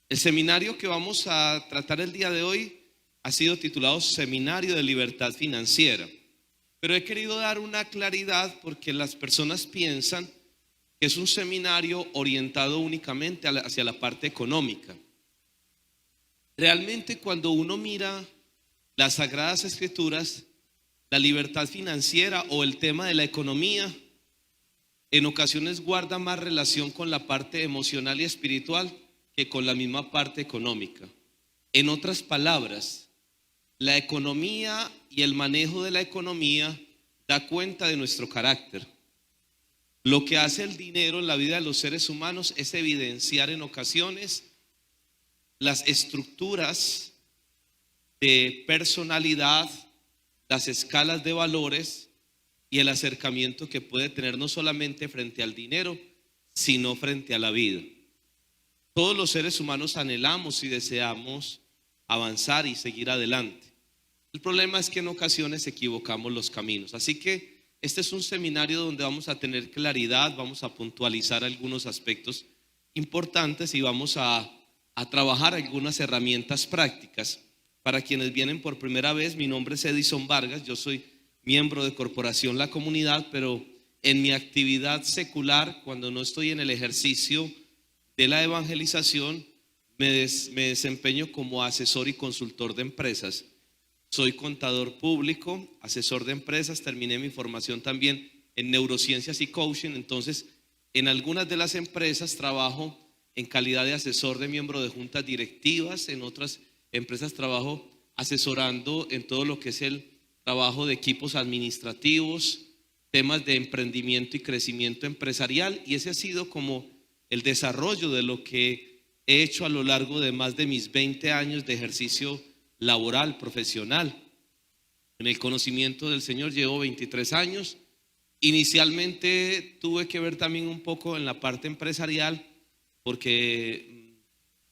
El seminario que vamos a tratar el día de hoy ha sido titulado Seminario de Libertad Financiera. Pero he querido dar una claridad porque las personas piensan que es un seminario orientado únicamente hacia la parte económica. Realmente cuando uno mira las Sagradas Escrituras, la libertad financiera o el tema de la economía en ocasiones guarda más relación con la parte emocional y espiritual que con la misma parte económica. En otras palabras, la economía y el manejo de la economía da cuenta de nuestro carácter. Lo que hace el dinero en la vida de los seres humanos es evidenciar en ocasiones las estructuras de personalidad, las escalas de valores y el acercamiento que puede tener no solamente frente al dinero, sino frente a la vida. Todos los seres humanos anhelamos y deseamos avanzar y seguir adelante. El problema es que en ocasiones equivocamos los caminos. Así que este es un seminario donde vamos a tener claridad, vamos a puntualizar algunos aspectos importantes y vamos a trabajar algunas herramientas prácticas. Para quienes vienen por primera vez, mi nombre es Edison Vargas, yo soy miembro de Corporación La Comunidad, pero en mi actividad secular, cuando no estoy en el ejercicio de la evangelización, me desempeño como asesor y consultor de empresas. Soy contador público, asesor de empresas, terminé mi formación también en neurociencias y coaching. Entonces, en algunas de las empresas trabajo en calidad de asesor de miembro de juntas directivas, en otras empresas trabajo asesorando en todo lo que es el trabajo de equipos administrativos, temas de emprendimiento y crecimiento empresarial, y ese ha sido como el desarrollo de lo que he hecho a lo largo de más de mis 20 años de ejercicio laboral, profesional. En el conocimiento del Señor llevo 23 años. Inicialmente tuve que ver también un poco en la parte empresarial porque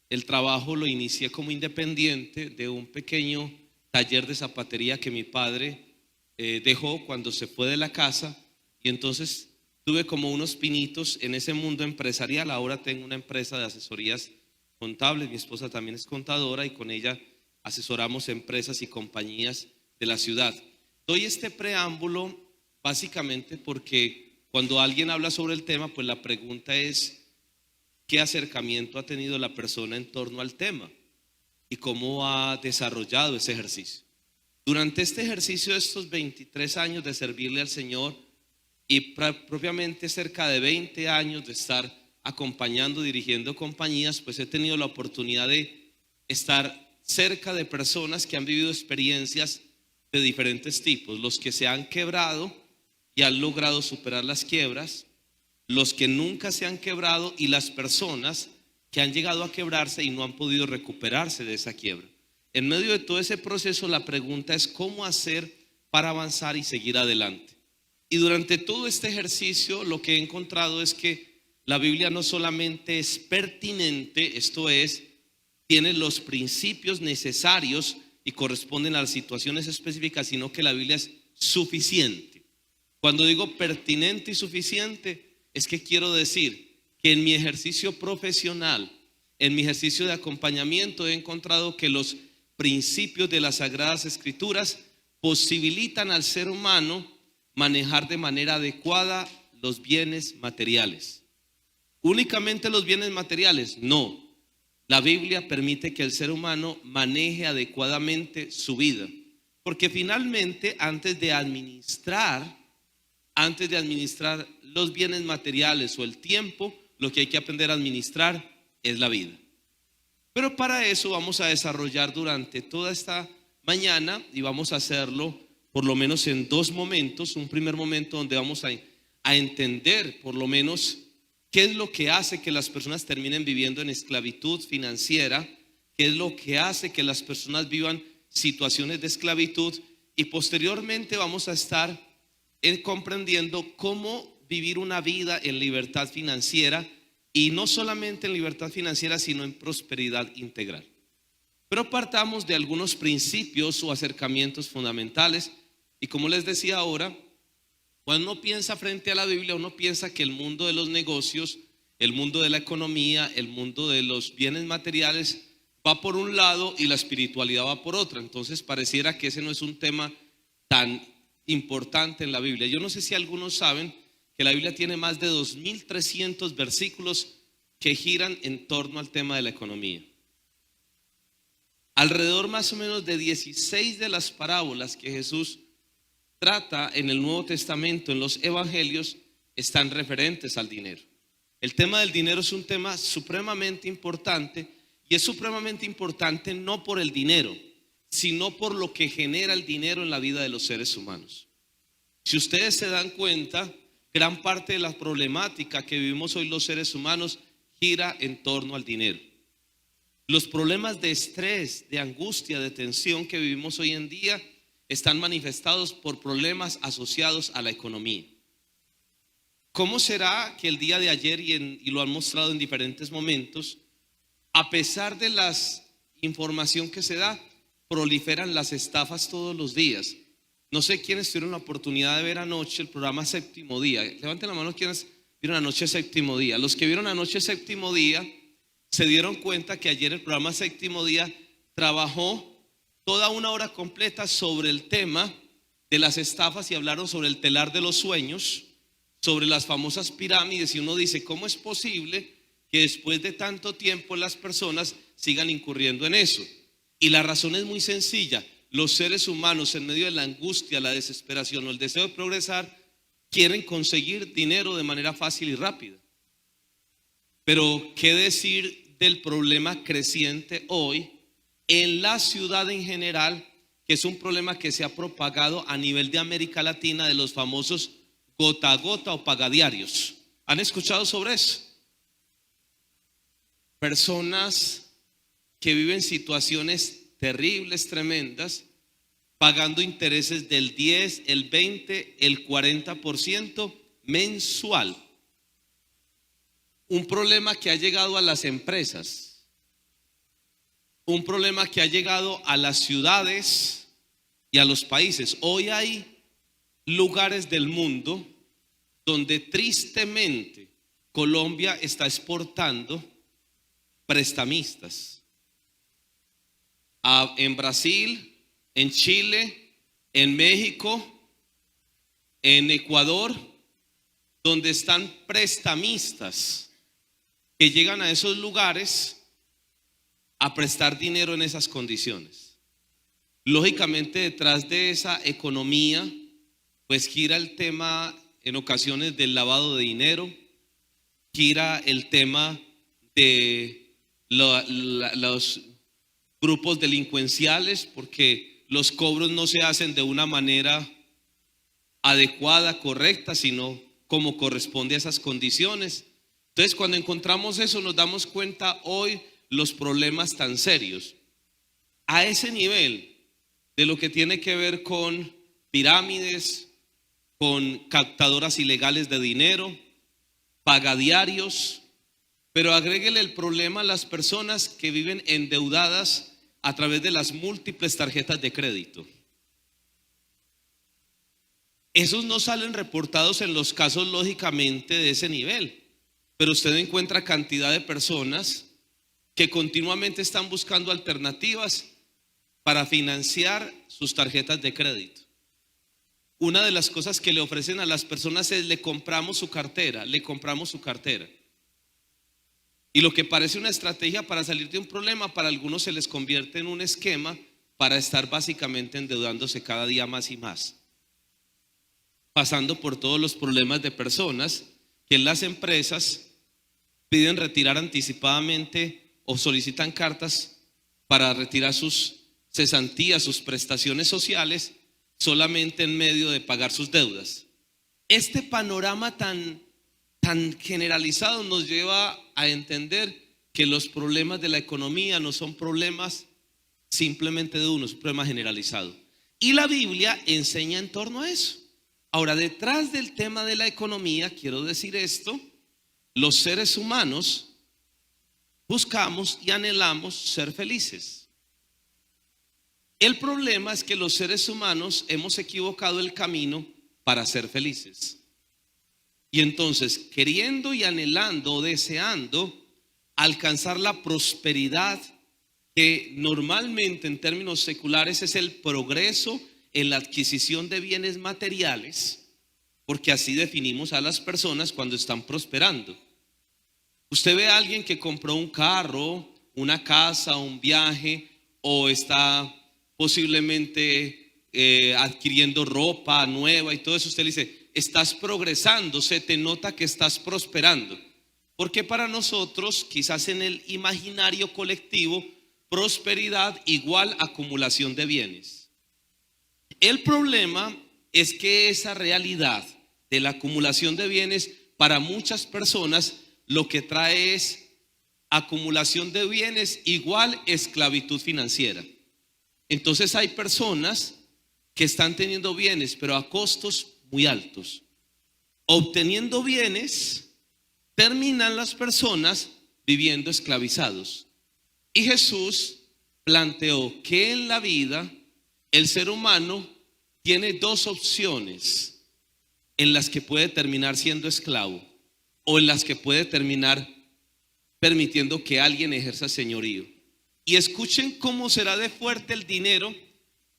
el trabajo lo inicié como independiente de un pequeño taller de zapatería que mi padre dejó cuando se fue de la casa, y entonces tuve como unos pinitos en ese mundo empresarial. Ahora tengo una empresa de asesorías contables, mi esposa también es contadora y con ella asesoramos empresas y compañías de la ciudad. Doy este preámbulo básicamente porque cuando alguien habla sobre el tema, pues la pregunta es ¿qué acercamiento ha tenido la persona en torno al tema y cómo ha desarrollado ese ejercicio? Durante este ejercicio de estos 23 años de servirle al Señor y propiamente cerca de 20 años de estar acompañando, dirigiendo compañías, pues he tenido la oportunidad de estar cerca de personas que han vivido experiencias de diferentes tipos, los que se han quebrado y han logrado superar las quiebras, los que nunca se han quebrado y las personas que han llegado a quebrarse y no han podido recuperarse de esa quiebra. En medio de todo ese proceso, la pregunta es cómo hacer para avanzar y seguir adelante. Y durante todo este ejercicio lo que he encontrado es que la Biblia no solamente es pertinente, esto es, tiene los principios necesarios y corresponden a las situaciones específicas, sino que la Biblia es suficiente. Cuando digo pertinente y suficiente, es que quiero decir que en mi ejercicio profesional, en mi ejercicio de acompañamiento, he encontrado que los principios de las Sagradas Escrituras posibilitan al ser humano manejar de manera adecuada los bienes materiales. ¿Únicamente los bienes materiales? No. La Biblia permite que el ser humano maneje adecuadamente su vida, porque finalmente antes de administrar los bienes materiales o el tiempo, lo que hay que aprender a administrar es la vida. Pero para eso vamos a desarrollar durante toda esta mañana, y vamos a hacerlo por lo menos en dos momentos. Un primer momento donde vamos a entender por lo menos qué es lo que hace que las personas terminen viviendo en esclavitud financiera, qué es lo que hace que las personas vivan situaciones de esclavitud, y posteriormente vamos a estar comprendiendo cómo vivir una vida en libertad financiera, y no solamente en libertad financiera, sino en prosperidad integral. Pero partamos de algunos principios o acercamientos fundamentales, y como les decía ahora, cuando uno piensa frente a la Biblia, uno piensa que el mundo de los negocios el mundo de la economía, el mundo de los bienes materiales va por un lado y la espiritualidad va por otra. Entonces pareciera que ese no es un tema tan importante en la Biblia. Yo no sé si algunos saben que la Biblia tiene más de 2300 versículos que giran en torno al tema de la economía. Alrededor más o menos de 16 de las parábolas que Jesús trata en el Nuevo Testamento, en los evangelios, están referentes al dinero. El tema del dinero es un tema supremamente importante, y es supremamente importante no por el dinero, sino por lo que genera el dinero en la vida de los seres humanos. Si ustedes se dan cuenta, gran parte de la problemática que vivimos hoy los seres humanos gira en torno al dinero. Los problemas de estrés, de angustia, de tensión que vivimos hoy en día están manifestados por problemas asociados a la economía. ¿Cómo será que el día de ayer, y lo han mostrado en diferentes momentos, a pesar de la información que se da, proliferan las estafas todos los días? No sé quiénes tuvieron la oportunidad de ver anoche el programa Séptimo Día. Levanten la mano quienes vieron anoche Séptimo Día. Los que vieron anoche Séptimo Día se dieron cuenta que ayer el programa Séptimo Día trabajó toda una hora completa sobre el tema de las estafas y hablaron sobre el telar de los sueños, sobre las famosas pirámides, y uno dice, ¿cómo es posible que después de tanto tiempo las personas sigan incurriendo en eso? Y la razón es muy sencilla. Los seres humanos, en medio de la angustia, la desesperación o el deseo de progresar, quieren conseguir dinero de manera fácil y rápida. Pero ¿qué decir del problema creciente hoy en la ciudad en general, que es un problema que se ha propagado a nivel de América Latina, de los famosos gota a gota o pagadiarios? ¿Han escuchado sobre eso? Personas que viven situaciones terribles, tremendas, pagando intereses del 10, el 20, el 40% mensual. Un problema que ha llegado a las empresas, un problema que ha llegado a las ciudades y a los países. Hoy hay lugares del mundo donde tristemente Colombia está exportando prestamistas. En Brasil, en Chile, en México, en Ecuador, donde están prestamistas que llegan a esos lugares a prestar dinero en esas condiciones. Lógicamente, detrás de esa economía, pues gira el tema en ocasiones del lavado de dinero, gira el tema de los grupos delincuenciales, porque los cobros no se hacen de una manera adecuada, correcta, sino como corresponde a esas condiciones. Entonces, cuando encontramos eso, nos damos cuenta hoy los problemas tan serios. A ese nivel de lo que tiene que ver con pirámides, con captadoras ilegales de dinero, pagadiarios, pero agréguele el problema a las personas que viven endeudadas a través de las múltiples tarjetas de crédito. Esos no salen reportados en los casos, lógicamente, de ese nivel, pero usted encuentra cantidad de personas que continuamente están buscando alternativas para financiar sus tarjetas de crédito. Una de las cosas que le ofrecen a las personas es: le compramos su cartera, le compramos su cartera. Y lo que parece una estrategia para salir de un problema, para algunos se les convierte en un esquema para estar básicamente endeudándose cada día más y más, pasando por todos los problemas de personas que en las empresas piden retirar anticipadamente o solicitan cartas para retirar sus cesantías, sus prestaciones sociales, solamente en medio de pagar sus deudas. Este panorama tan generalizado nos lleva a entender que los problemas de la economía no son problemas simplemente de uno, es un problema generalizado. Y la Biblia enseña en torno a eso. Ahora, detrás del tema de la economía, quiero decir esto: los seres humanos buscamos y anhelamos ser felices. El problema es que los seres humanos hemos equivocado el camino para ser felices. Y entonces, queriendo y anhelando o deseando alcanzar la prosperidad, que normalmente en términos seculares es el progreso en la adquisición de bienes materiales, porque así definimos a las personas cuando están prosperando. Usted ve a alguien que compró un carro, una casa, un viaje, o está posiblemente adquiriendo ropa nueva y todo eso. Usted le dice, estás progresando, se te nota que estás prosperando. Porque para nosotros, quizás en el imaginario colectivo, prosperidad igual acumulación de bienes. El problema es que esa realidad de la acumulación de bienes para muchas personas lo que trae es acumulación de bienes igual esclavitud financiera. Entonces hay personas que están teniendo bienes, pero a costos muy altos. Obteniendo bienes, terminan las personas viviendo esclavizados. Y Jesús planteó que en la vida el ser humano tiene dos opciones en las que puede terminar siendo esclavo o en las que puede terminar permitiendo que alguien ejerza señorío. Y escuchen cómo será de fuerte el dinero,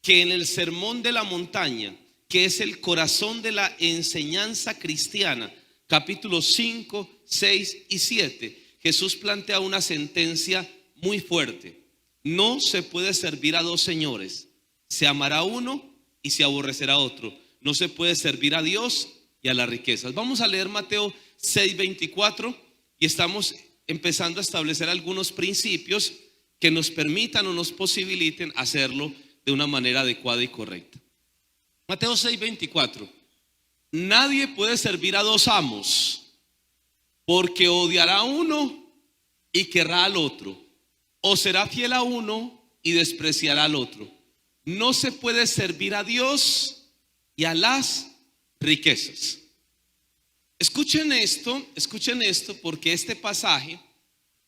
que en el Sermón de la Montaña, que es el corazón de la enseñanza cristiana, capítulos 5, 6 y 7, Jesús plantea una sentencia muy fuerte. No se puede servir a dos señores. Se amará a uno y se aborrecerá a otro. No se puede servir a Dios y a las riquezas. Vamos a leer Mateo 6:24 y estamos empezando a establecer algunos principios que nos permitan o nos posibiliten hacerlo de una manera adecuada y correcta. Mateo 6:24. Nadie puede servir a dos amos, porque odiará a uno y querrá al otro, o será fiel a uno y despreciará al otro. No se puede servir a Dios y a las riquezas. Escuchen esto, porque este pasaje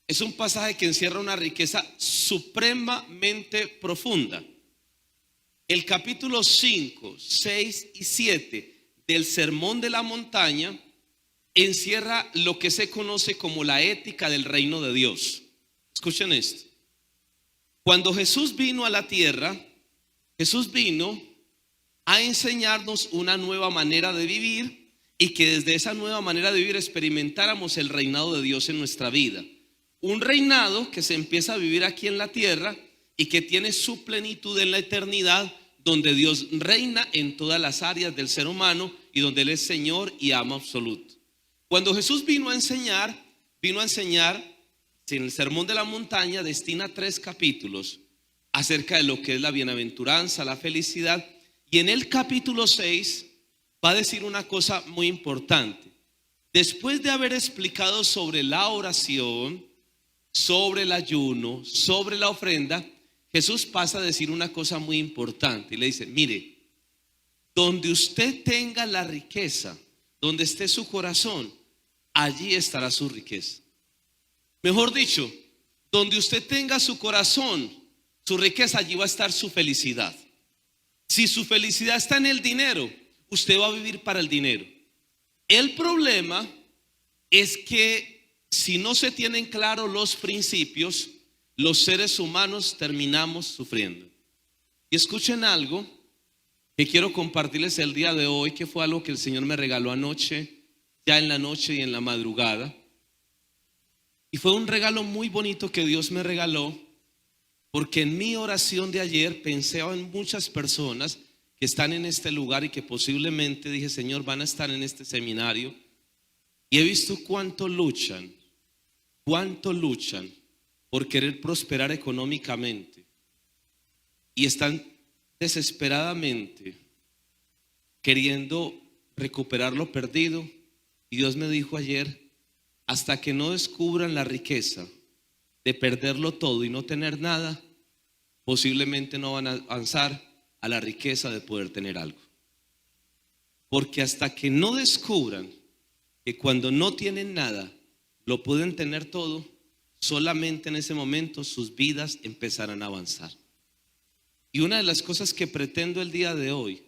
es un pasaje que encierra una riqueza supremamente profunda. El capítulo 5, 6 y 7 del Sermón de la Montaña encierra lo que se conoce como la ética del reino de Dios. Escuchen esto. Cuando Jesús vino a la tierra, Jesús vino a enseñarnos una nueva manera de vivir y que desde esa nueva manera de vivir experimentáramos el reinado de Dios en nuestra vida. Un reinado que se empieza a vivir aquí en la tierra y que tiene su plenitud en la eternidad, donde Dios reina en todas las áreas del ser humano y donde Él es Señor y amo absoluto. Cuando Jesús vino a enseñar, en el Sermón de la Montaña destina 3 capítulos acerca de lo que es la bienaventuranza, la felicidad, y en el capítulo 6 va a decir una cosa muy importante. Después de haber explicado sobre la oración, sobre el ayuno, sobre la ofrenda, Jesús pasa a decir una cosa muy importante y le dice, mire, donde usted tenga la riqueza, donde esté su corazón, allí estará su riqueza. Mejor dicho, donde usted tenga su corazón, su riqueza, allí va a estar su felicidad. Si su felicidad está en el dinero, usted va a vivir para el dinero. El problema es que si no se tienen claros los principios, los seres humanos terminamos sufriendo. Y escuchen algo que quiero compartirles el día de hoy, que fue algo que el Señor me regaló anoche, ya en la noche y en la madrugada. Y fue un regalo muy bonito que Dios me regaló, porque en mi oración de ayer pensé en muchas personas que están en este lugar y que posiblemente dije, Señor, van a estar en este seminario. Y he visto cuánto luchan por querer prosperar económicamente. Y están desesperadamente queriendo recuperar lo perdido. Y Dios me dijo ayer, hasta que no descubran la riqueza de perderlo todo y no tener nada, posiblemente no van a avanzar a la riqueza de poder tener algo. Porque hasta que no descubran que cuando no tienen nada lo pueden tener todo, solamente en ese momento sus vidas empezarán a avanzar. Y una de las cosas que pretendo el día de hoy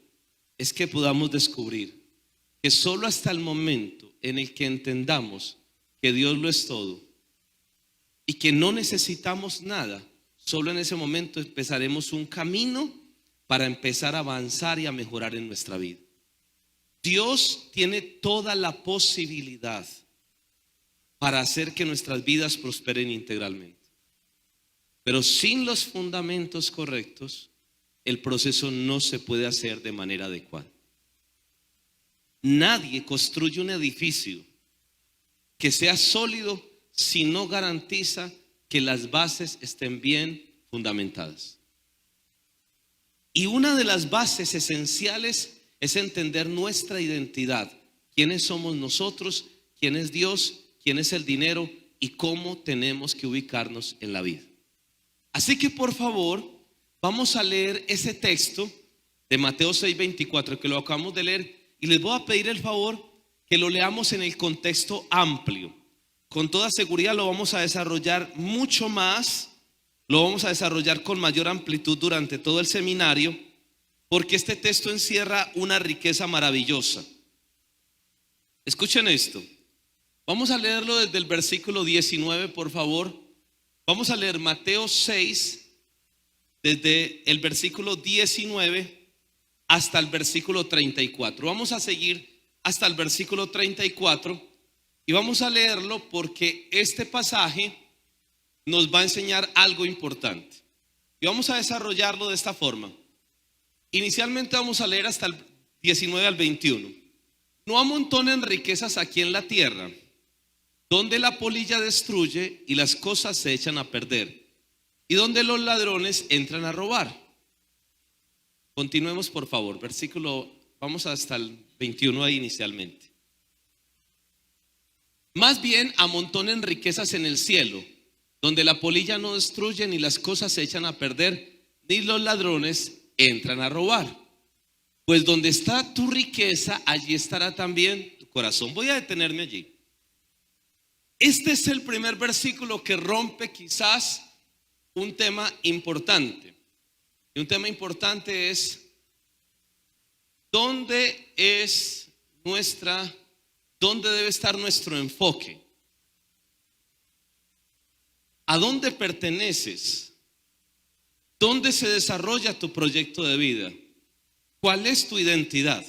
es que podamos descubrir que solo hasta el momento en el que entendamos que Dios lo es todo y que no necesitamos nada, solo en ese momento empezaremos un camino para empezar a avanzar y a mejorar en nuestra vida. Dios tiene toda la posibilidad para hacer que nuestras vidas prosperen integralmente. Pero sin los fundamentos correctos, el proceso no se puede hacer de manera adecuada. Nadie construye un edificio que sea sólido si no garantiza que las bases estén bien fundamentadas. Y una de las bases esenciales es entender nuestra identidad. ¿Quiénes somos nosotros? ¿Quién es Dios? ¿Quién es el dinero? Y cómo tenemos que ubicarnos en la vida. Así que por favor, vamos a leer ese texto de Mateo 6:24 que lo acabamos de leer, y les voy a pedir el favor que lo leamos en el contexto amplio. Con toda seguridad lo vamos a desarrollar mucho más, lo vamos a desarrollar con mayor amplitud durante todo el seminario, porque este texto encierra una riqueza maravillosa. Escuchen esto. Vamos a leerlo desde el versículo 19, por favor. Vamos a leer Mateo 6, desde el versículo 19 hasta el versículo 34. Vamos a seguir hasta el versículo 34 y vamos a leerlo porque este pasaje nos va a enseñar algo importante. Y vamos a desarrollarlo de esta forma. Inicialmente vamos a leer hasta el 19 al 21. No amontonen riquezas aquí en la tierra, donde la polilla destruye y las cosas se echan a perder, y donde los ladrones entran a robar. Continuemos por favor, vamos hasta el 21 ahí inicialmente. Más bien amontonen riquezas en el cielo, donde la polilla no destruye ni las cosas se echan a perder, ni los ladrones entran a robar. Pues donde está tu riqueza, allí estará también tu corazón. Voy a detenerme allí. Este es el primer versículo que rompe quizás un tema importante. Y un tema importante es dónde debe estar nuestro enfoque. ¿A dónde perteneces? ¿Dónde se desarrolla tu proyecto de vida? ¿Cuál es tu identidad?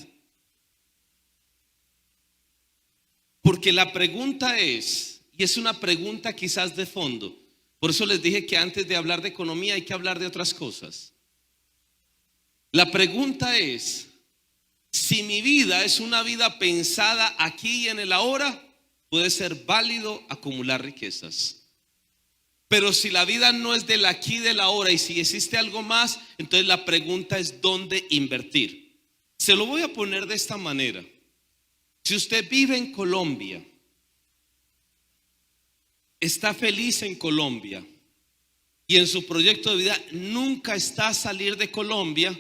Porque la pregunta es, y es una pregunta quizás de fondo, por eso les dije que antes de hablar de economía hay que hablar de otras cosas. La pregunta es, si mi vida es una vida pensada aquí y en el ahora, puede ser válido acumular riquezas. Pero si la vida no es del aquí y del ahora, y si existe algo más, entonces la pregunta es dónde invertir. Se lo voy a poner de esta manera. Si usted vive en Colombia, está feliz en Colombia y en su proyecto de vida nunca está a salir de Colombia,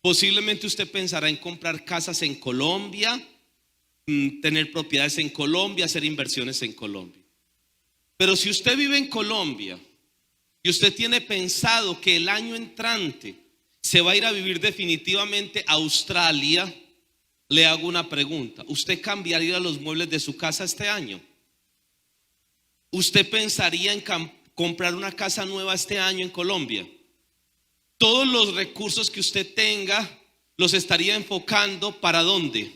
posiblemente usted pensará en comprar casas en Colombia, tener propiedades en Colombia, hacer inversiones en Colombia. Pero si usted vive en Colombia y usted tiene pensado que el año entrante se va a ir a vivir definitivamente a Australia, le hago una pregunta. ¿Usted cambiaría los muebles de su casa este año? ¿Usted pensaría en comprar una casa nueva este año en Colombia? Todos los recursos que usted tenga los estaría enfocando ¿para dónde?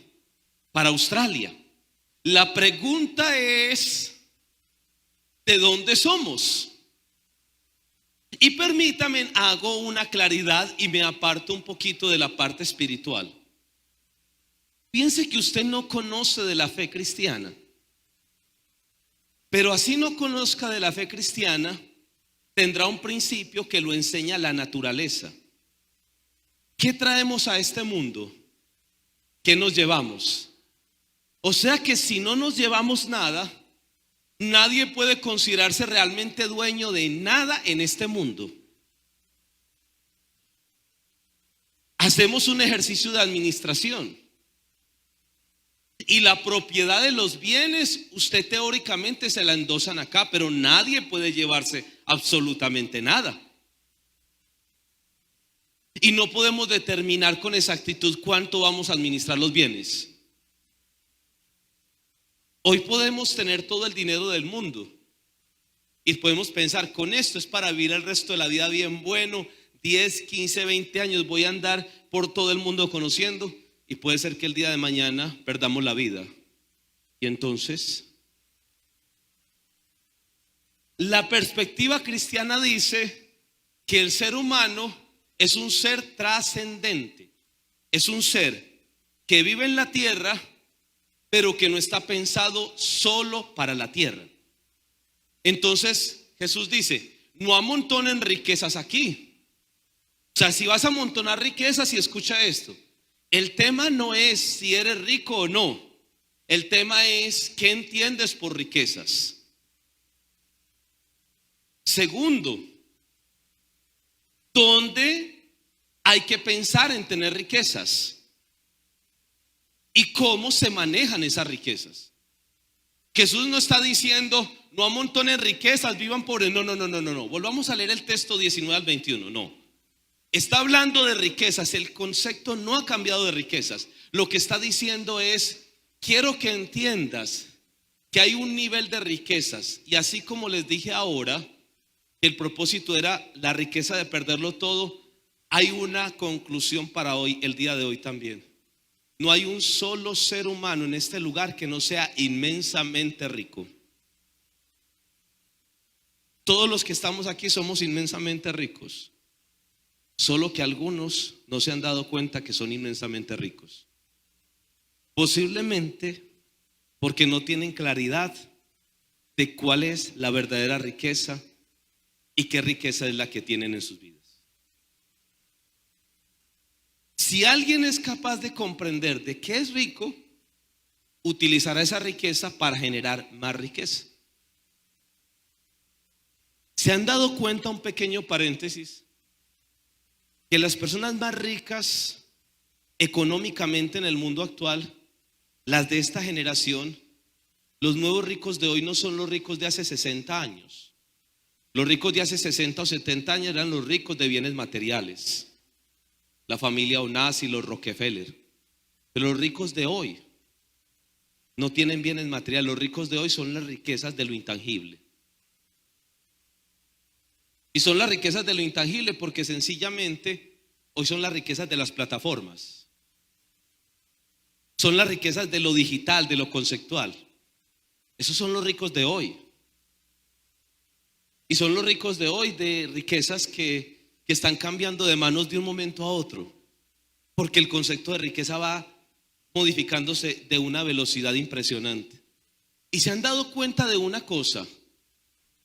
Para Australia. La pregunta es, ¿de dónde somos? Y permítame, hago una claridad y me aparto un poquito de la parte espiritual. Piense que usted no conoce de la fe cristiana. Pero así no conozca de la fe cristiana, tendrá un principio que lo enseña la naturaleza. ¿Qué traemos a este mundo? ¿Qué nos llevamos? O sea que si no nos llevamos nada, nadie puede considerarse realmente dueño de nada en este mundo. Hacemos un ejercicio de administración. Y la propiedad de los bienes, usted teóricamente se la endosan acá, pero nadie puede llevarse absolutamente nada. Y no podemos determinar con exactitud cuánto vamos a administrar los bienes. Hoy podemos tener todo el dinero del mundo y podemos pensar, con esto es para vivir el resto de la vida bien bueno, 10, 15, 20 años voy a andar por todo el mundo conociendo, y puede ser que el día de mañana perdamos la vida. Y entonces, la perspectiva cristiana dice que el ser humano es un ser trascendente, es un ser que vive en la tierra, pero que no está pensado solo para la tierra. Entonces Jesús dice, no amontonen riquezas aquí. O sea, si vas a amontonar riquezas, y escucha esto, el tema no es si eres rico o no, el tema es qué entiendes por riquezas. Segundo, ¿dónde hay que pensar en tener riquezas? ¿Y cómo se manejan esas riquezas? Jesús no está diciendo, no amontonen riquezas, vivan pobres. No. Volvamos a leer el texto 19 al 21. No. Está hablando de riquezas. El concepto no ha cambiado de riquezas. Lo que está diciendo es, quiero que entiendas que hay un nivel de riquezas. Y así como les dije ahora, el propósito era la riqueza de perderlo todo, hay una conclusión para hoy, el día de hoy también. No hay un solo ser humano en este lugar que no sea inmensamente rico. Todos los que estamos aquí somos inmensamente ricos, solo que algunos no se han dado cuenta que son inmensamente ricos. Posiblemente porque no tienen claridad de cuál es la verdadera riqueza y qué riqueza es la que tienen en sus vidas. Si alguien es capaz de comprender de qué es rico, utilizará esa riqueza para generar más riqueza. ¿Se han dado cuenta, un pequeño paréntesis, que las personas más ricas económicamente en el mundo actual, las de esta generación, los nuevos ricos de hoy no son los ricos de hace 60 años? Los ricos de hace 60 o 70 años eran los ricos de bienes materiales, la familia Onassis, los Rockefeller. Pero los ricos de hoy no tienen bienes materiales. Los ricos de hoy son las riquezas de lo intangible. Y son las riquezas de lo intangible porque sencillamente hoy son las riquezas de las plataformas. Son las riquezas de lo digital, de lo conceptual. Esos son los ricos de hoy. Y son los ricos de hoy de riquezas que están cambiando de manos de un momento a otro, porque el concepto de riqueza va modificándose de una velocidad impresionante. Y se han dado cuenta de una cosa,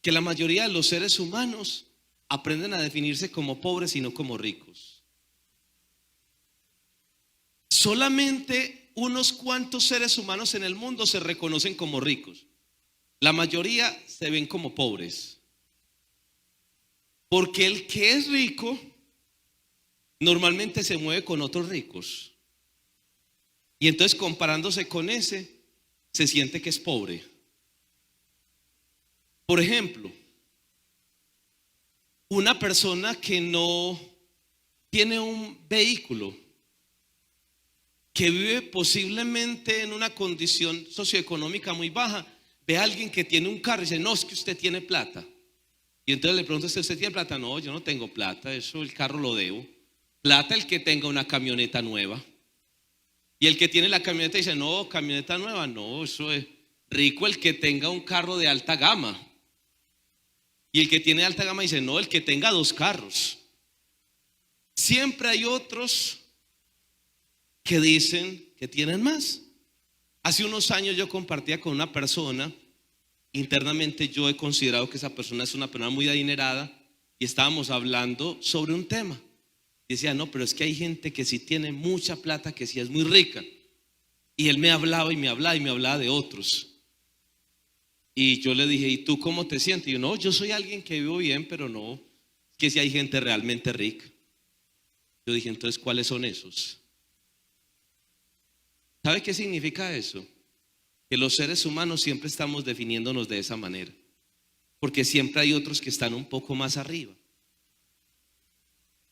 que la mayoría de los seres humanos aprenden a definirse como pobres y no como ricos. Solamente unos cuantos seres humanos en el mundo se reconocen como ricos. La mayoría se ven como pobres. Porque el que es rico normalmente se mueve con otros ricos. Y entonces, comparándose con ese, se siente que es pobre. Por ejemplo, una persona que no tiene un vehículo, que vive posiblemente en una condición socioeconómica muy baja, ve a alguien que tiene un carro y dice, no, es que usted tiene plata. Y entonces le pregunto, ¿usted tiene plata? No, yo no tengo plata, eso el carro lo debo. Plata el que tenga una camioneta nueva. Y el que tiene la camioneta dice, no, camioneta nueva, no, eso es rico el que tenga un carro de alta gama. Y el que tiene alta gama dice, no, el que tenga 2 carros. Siempre hay otros que dicen que tienen más. Hace unos años yo compartía con una persona. Internamente yo he considerado que esa persona es una persona muy adinerada, y estábamos hablando sobre un tema. Y decía, no, pero es que hay gente que sí tiene mucha plata, que sí es muy rica. Y él me hablaba y me hablaba de otros. Y yo le dije, ¿y tú cómo te sientes? Y yo, no, yo soy alguien que vivo bien, pero no, que si hay gente realmente rica. Yo dije, entonces, ¿cuáles son esos? ¿Sabe qué significa eso? Que los seres humanos siempre estamos definiéndonos de esa manera, porque siempre hay otros que están un poco más arriba.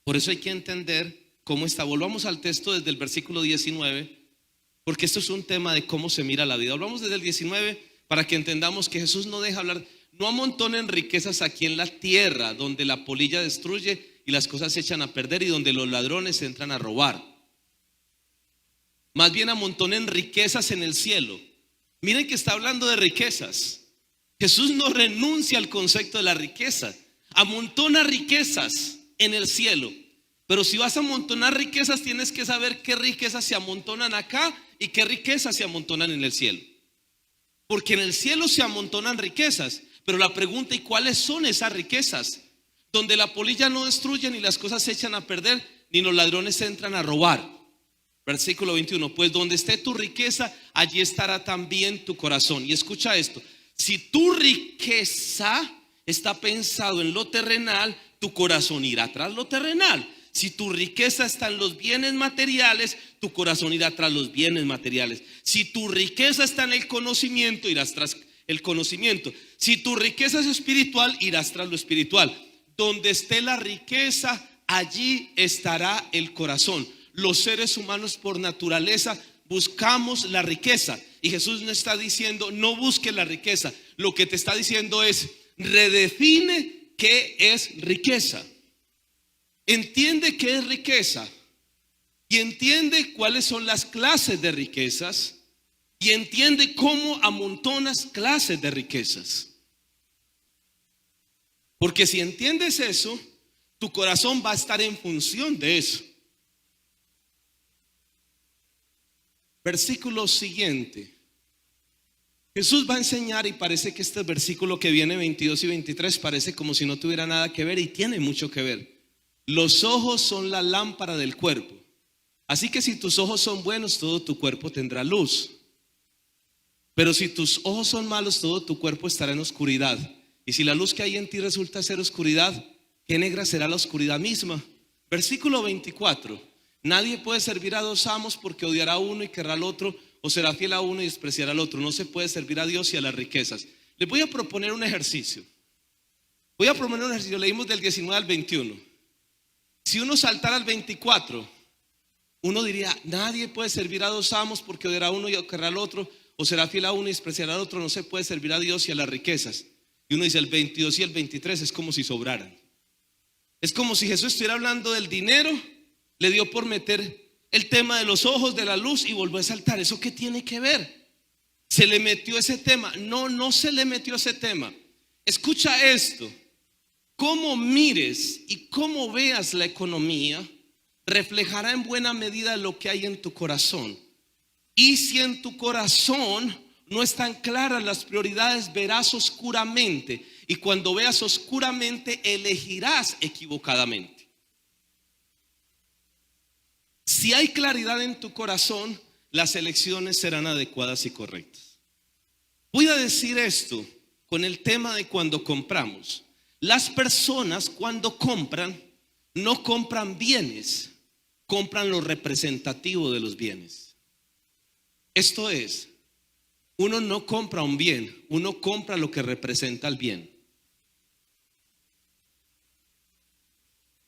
Por eso hay que entender cómo está. Volvamos al texto desde el versículo 19. porque esto es un tema de cómo se mira la vida. Hablamos desde el 19 para que entendamos que Jesús no deja hablar. No amontonen riquezas aquí en la tierra, donde la polilla destruye y las cosas se echan a perder y donde los ladrones entran a robar. Más bien amontonen riquezas en el cielo. Miren que está hablando de riquezas. Jesús no renuncia al concepto de la riqueza. Amontona riquezas en el cielo. Pero si vas a amontonar riquezas, tienes que saber qué riquezas se amontonan acá y qué riquezas se amontonan en el cielo. Porque en el cielo se amontonan riquezas. Pero la pregunta, ¿y cuáles son esas riquezas? Donde la polilla no destruye, ni las cosas se echan a perder, ni los ladrones entran a robar. Versículo 21, pues donde esté tu riqueza, allí estará también tu corazón. Y escucha esto, si tu riqueza está pensado en lo terrenal, tu corazón irá tras lo terrenal. Si tu riqueza está en los bienes materiales, tu corazón irá tras los bienes materiales. Si tu riqueza está en el conocimiento, irás tras el conocimiento. Si tu riqueza es espiritual, irás tras lo espiritual. Donde esté la riqueza, allí estará el corazón. Los seres humanos por naturaleza buscamos la riqueza. Y Jesús no está diciendo no busques la riqueza. Lo que te está diciendo es redefine qué es riqueza. Entiende qué es riqueza. Y entiende cuáles son las clases de riquezas. Y entiende cómo amontonas clases de riquezas. Porque si entiendes eso, tu corazón va a estar en función de eso. Versículo siguiente. Jesús va a enseñar y parece que este versículo que viene 22 y 23 parece como si no tuviera nada que ver y tiene mucho que ver. Los ojos son la lámpara del cuerpo. Así que si tus ojos son buenos, todo tu cuerpo tendrá luz. Pero si tus ojos son malos, todo tu cuerpo estará en oscuridad. Y si la luz que hay en ti resulta ser oscuridad, qué negra será la oscuridad misma. Versículo 24. Nadie puede servir a dos amos, porque odiará a uno y querrá al otro, o será fiel a uno y despreciará al otro. No se puede servir a Dios y a las riquezas. Les voy a proponer un ejercicio. Leímos del 19 al 21. Si uno saltara al 24, uno diría, nadie puede servir a dos amos, porque odiará a uno y querrá al otro, o será fiel a uno y despreciará al otro. No se puede servir a Dios y a las riquezas. Y uno dice, el 22 y el 23 es como si sobraran. Es como si Jesús estuviera hablando del dinero, le dio por meter el tema de los ojos, de la luz, y volvió a saltar. ¿Eso qué tiene que ver? ¿Se le metió ese tema? No, no se le metió ese tema. Escucha esto. Cómo mires y cómo veas la economía reflejará en buena medida lo que hay en tu corazón. Y si en tu corazón no están claras las prioridades, verás oscuramente. Y cuando veas oscuramente, elegirás equivocadamente. Si hay claridad en tu corazón, las elecciones serán adecuadas y correctas. Voy a decir esto con el tema de cuando compramos. Las personas cuando compran, no compran bienes, compran lo representativo de los bienes. Esto es, uno no compra un bien, uno compra lo que representa el bien.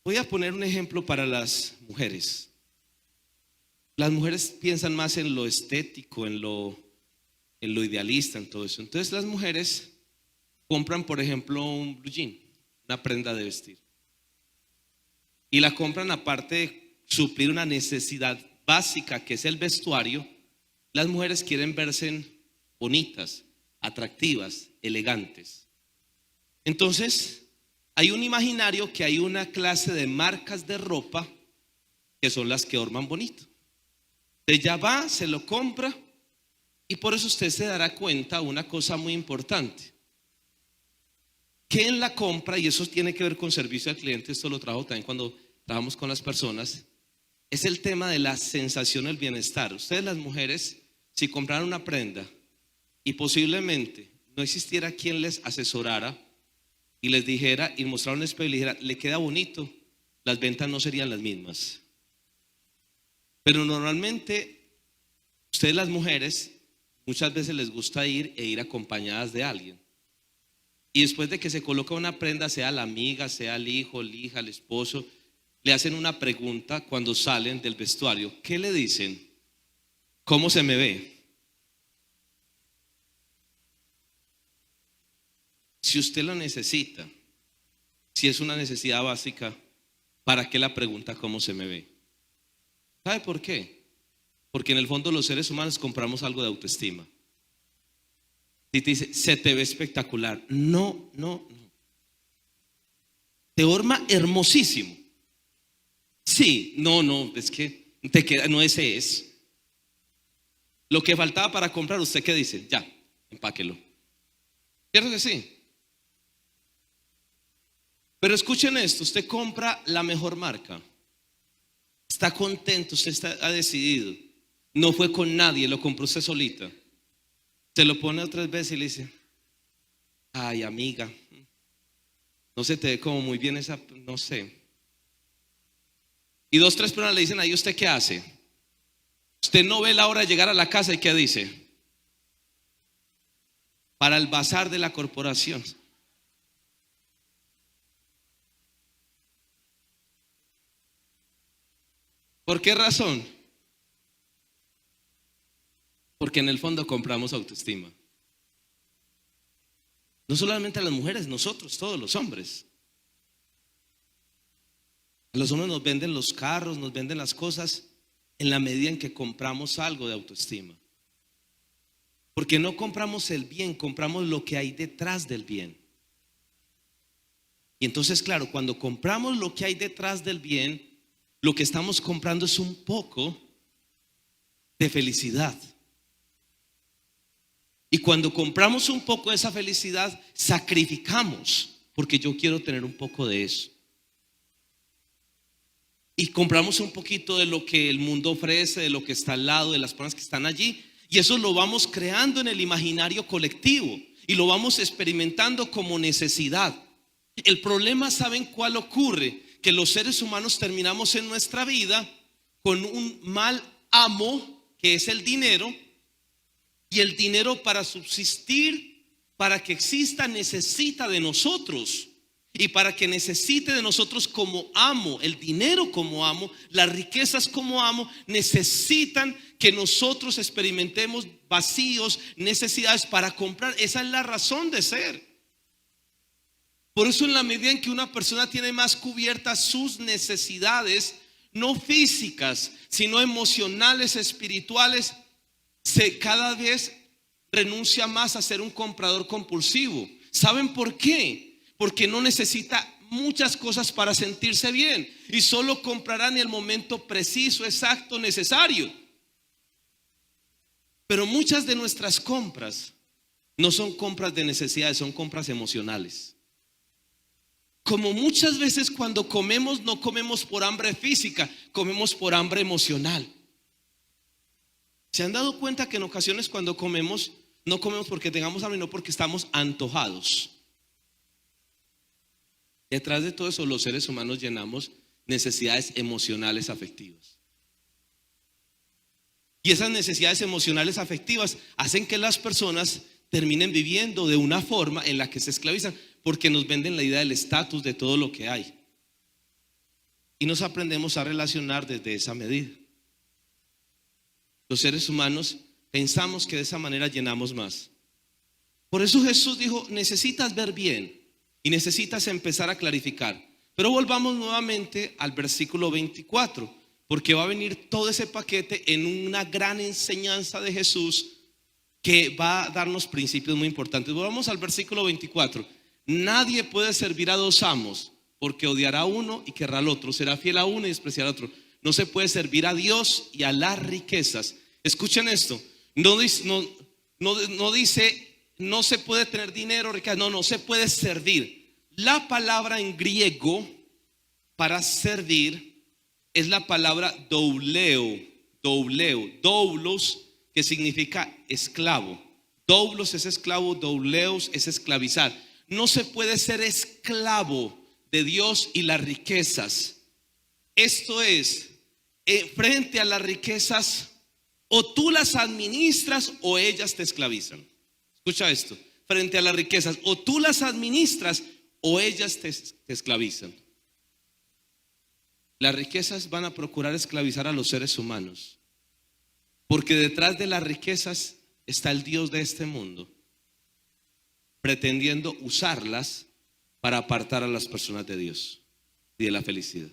Voy a poner un ejemplo para las mujeres. Las mujeres piensan más en lo estético, en lo idealista, en todo eso. Entonces las mujeres compran, por ejemplo, un blue jean, una prenda de vestir. Y la compran aparte de suplir una necesidad básica que es el vestuario. Las mujeres quieren verse bonitas, atractivas, elegantes. Entonces, hay un imaginario que hay una clase de marcas de ropa que son las que orman bonito. Ella va, se lo compra, y por eso usted se dará cuenta una cosa muy importante, que en la compra, y eso tiene que ver con servicio al cliente, esto lo trabajo también cuando trabajamos con las personas, es el tema de la sensación del bienestar. Ustedes, las mujeres, si compraran una prenda y posiblemente no existiera quien les asesorara y les dijera y mostrara un espejo y le dijera, le queda bonito, las ventas no serían las mismas. Pero normalmente ustedes, las mujeres, muchas veces les gusta ir acompañadas de alguien. Y después de que se coloca una prenda, sea la amiga, sea el hijo, la hija, el esposo, le hacen una pregunta cuando salen del vestuario. ¿Qué le dicen? ¿Cómo se me ve? Si usted lo necesita, si es una necesidad básica, ¿para qué la pregunta cómo se me ve? ¿Sabe por qué? Porque en el fondo los seres humanos compramos algo de autoestima. Si te dice, se te ve espectacular. No, no, no. Te forma hermosísimo. Sí, no, no, es que te queda, no, ese es. Lo que faltaba para comprar, ¿usted qué dice? Ya, empáquelo. ¿Cierto que sí? Pero escuchen esto, usted compra la mejor marca. Está contento, ha decidido. No fue con nadie, lo compró usted solita. Se lo pone otras veces y le dice, ay amiga, no se te ve como muy bien esa, no sé. Y 2, 3 personas le dicen, ahí ¿usted qué hace? Usted no ve la hora de llegar a la casa y ¿qué dice? Para el bazar de la corporación. ¿Por qué razón? Porque en el fondo compramos autoestima. No solamente a las mujeres, nosotros, todos los hombres. A los hombres nos venden los carros, nos venden las cosas en la medida en que compramos algo de autoestima. Porque no compramos el bien, compramos lo que hay detrás del bien. Y entonces, claro, cuando compramos lo que hay detrás del bien, lo que estamos comprando es un poco de felicidad. Y cuando compramos un poco de esa felicidad, sacrificamos, porque yo quiero tener un poco de eso. Y compramos un poquito de lo que el mundo ofrece, de lo que está al lado, de las personas que están allí. Y eso lo vamos creando en el imaginario colectivo y lo vamos experimentando como necesidad. El problema, ¿saben cuál ocurre? Que los seres humanos terminamos en nuestra vida con un mal amo, que es el dinero. Y el dinero, para subsistir, para que exista, necesita de nosotros. Y para que necesite de nosotros como amo, el dinero como amo, las riquezas como amo, necesitan que nosotros experimentemos vacíos, necesidades para comprar. Esa es la razón de ser. Por eso, en la medida en que una persona tiene más cubiertas sus necesidades, no físicas, sino emocionales, espirituales, cada vez renuncia más a ser un comprador compulsivo. ¿Saben por qué? Porque no necesita muchas cosas para sentirse bien y solo comprará en el momento preciso, exacto, necesario. Pero muchas de nuestras compras no son compras de necesidades, son compras emocionales. Como muchas veces cuando comemos, no comemos por hambre física, comemos por hambre emocional. ¿Se han dado cuenta que en ocasiones cuando comemos, no comemos porque tengamos hambre, no porque estamos antojados? Detrás de todo eso, los seres humanos llenamos necesidades emocionales afectivas. Y esas necesidades emocionales afectivas hacen que las personas terminen viviendo de una forma en la que se esclavizan, porque nos venden la idea del estatus de todo lo que hay. Y nos aprendemos a relacionar desde esa medida. Los seres humanos pensamos que de esa manera llenamos más. Por eso Jesús dijo, necesitas ver bien y necesitas empezar a clarificar. Pero volvamos nuevamente al versículo 24, porque va a venir todo ese paquete en una gran enseñanza de Jesús que va a darnos principios muy importantes. Volvamos al versículo 24. Nadie puede servir a dos amos, porque odiará a uno y querrá al otro, será fiel a uno y despreciará al otro. No se puede servir a Dios y a las riquezas. Escuchen esto, no dice no se puede tener dinero, riqueza, no se puede servir. La palabra en griego para servir es la palabra douleo, doulos, que significa esclavo. Doulos es esclavo, douleos es esclavizar. No se puede ser esclavo de Dios y las riquezas. Esto es, frente a las riquezas, o tú las administras o ellas te esclavizan. Escucha esto, frente a las riquezas, o tú las administras o ellas te esclavizan. Las riquezas van a procurar esclavizar a los seres humanos. Porque detrás de las riquezas está el Dios de este mundo, pretendiendo usarlas para apartar a las personas de Dios y de la felicidad.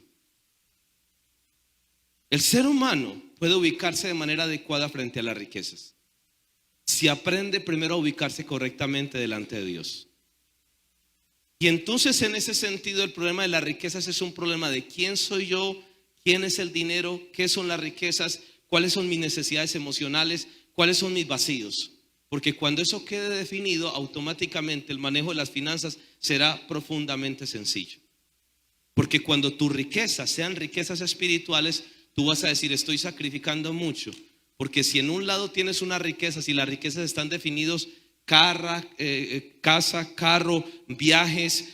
El ser humano puede ubicarse de manera adecuada frente a las riquezas si aprende primero a ubicarse correctamente delante de Dios. Y entonces, en ese sentido, el problema de las riquezas es un problema de quién soy yo, quién es el dinero, qué son las riquezas, cuáles son mis necesidades emocionales, cuáles son mis vacíos. Porque cuando eso quede definido, automáticamente el manejo de las finanzas será profundamente sencillo. Porque cuando tus riquezas sean riquezas espirituales, tú vas a decir: estoy sacrificando mucho. Porque si en un lado tienes unas riquezas y las riquezas están definidos, casa, carro, viajes,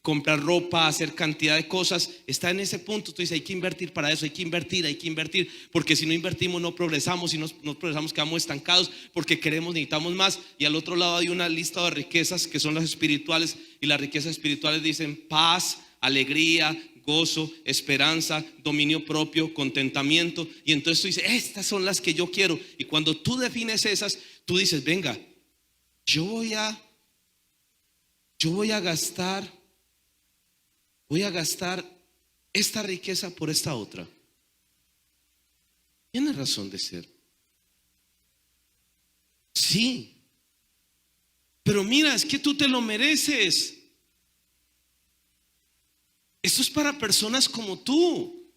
comprar ropa, hacer cantidad de cosas, está en ese punto. Tú dices: hay que invertir para eso, hay que invertir, porque si no invertimos no progresamos, si no progresamos quedamos estancados, porque necesitamos más. Y al otro lado hay una lista de riquezas que son las espirituales, y las riquezas espirituales dicen paz, alegría, gozo, esperanza, dominio propio, contentamiento. Y entonces tú dices: estas son las que yo quiero. Y cuando tú defines esas, tú dices: venga, yo voy a gastar esta riqueza por esta otra. Tiene razón de ser. Sí, pero mira, es que tú te lo mereces. Esto es para personas como tú.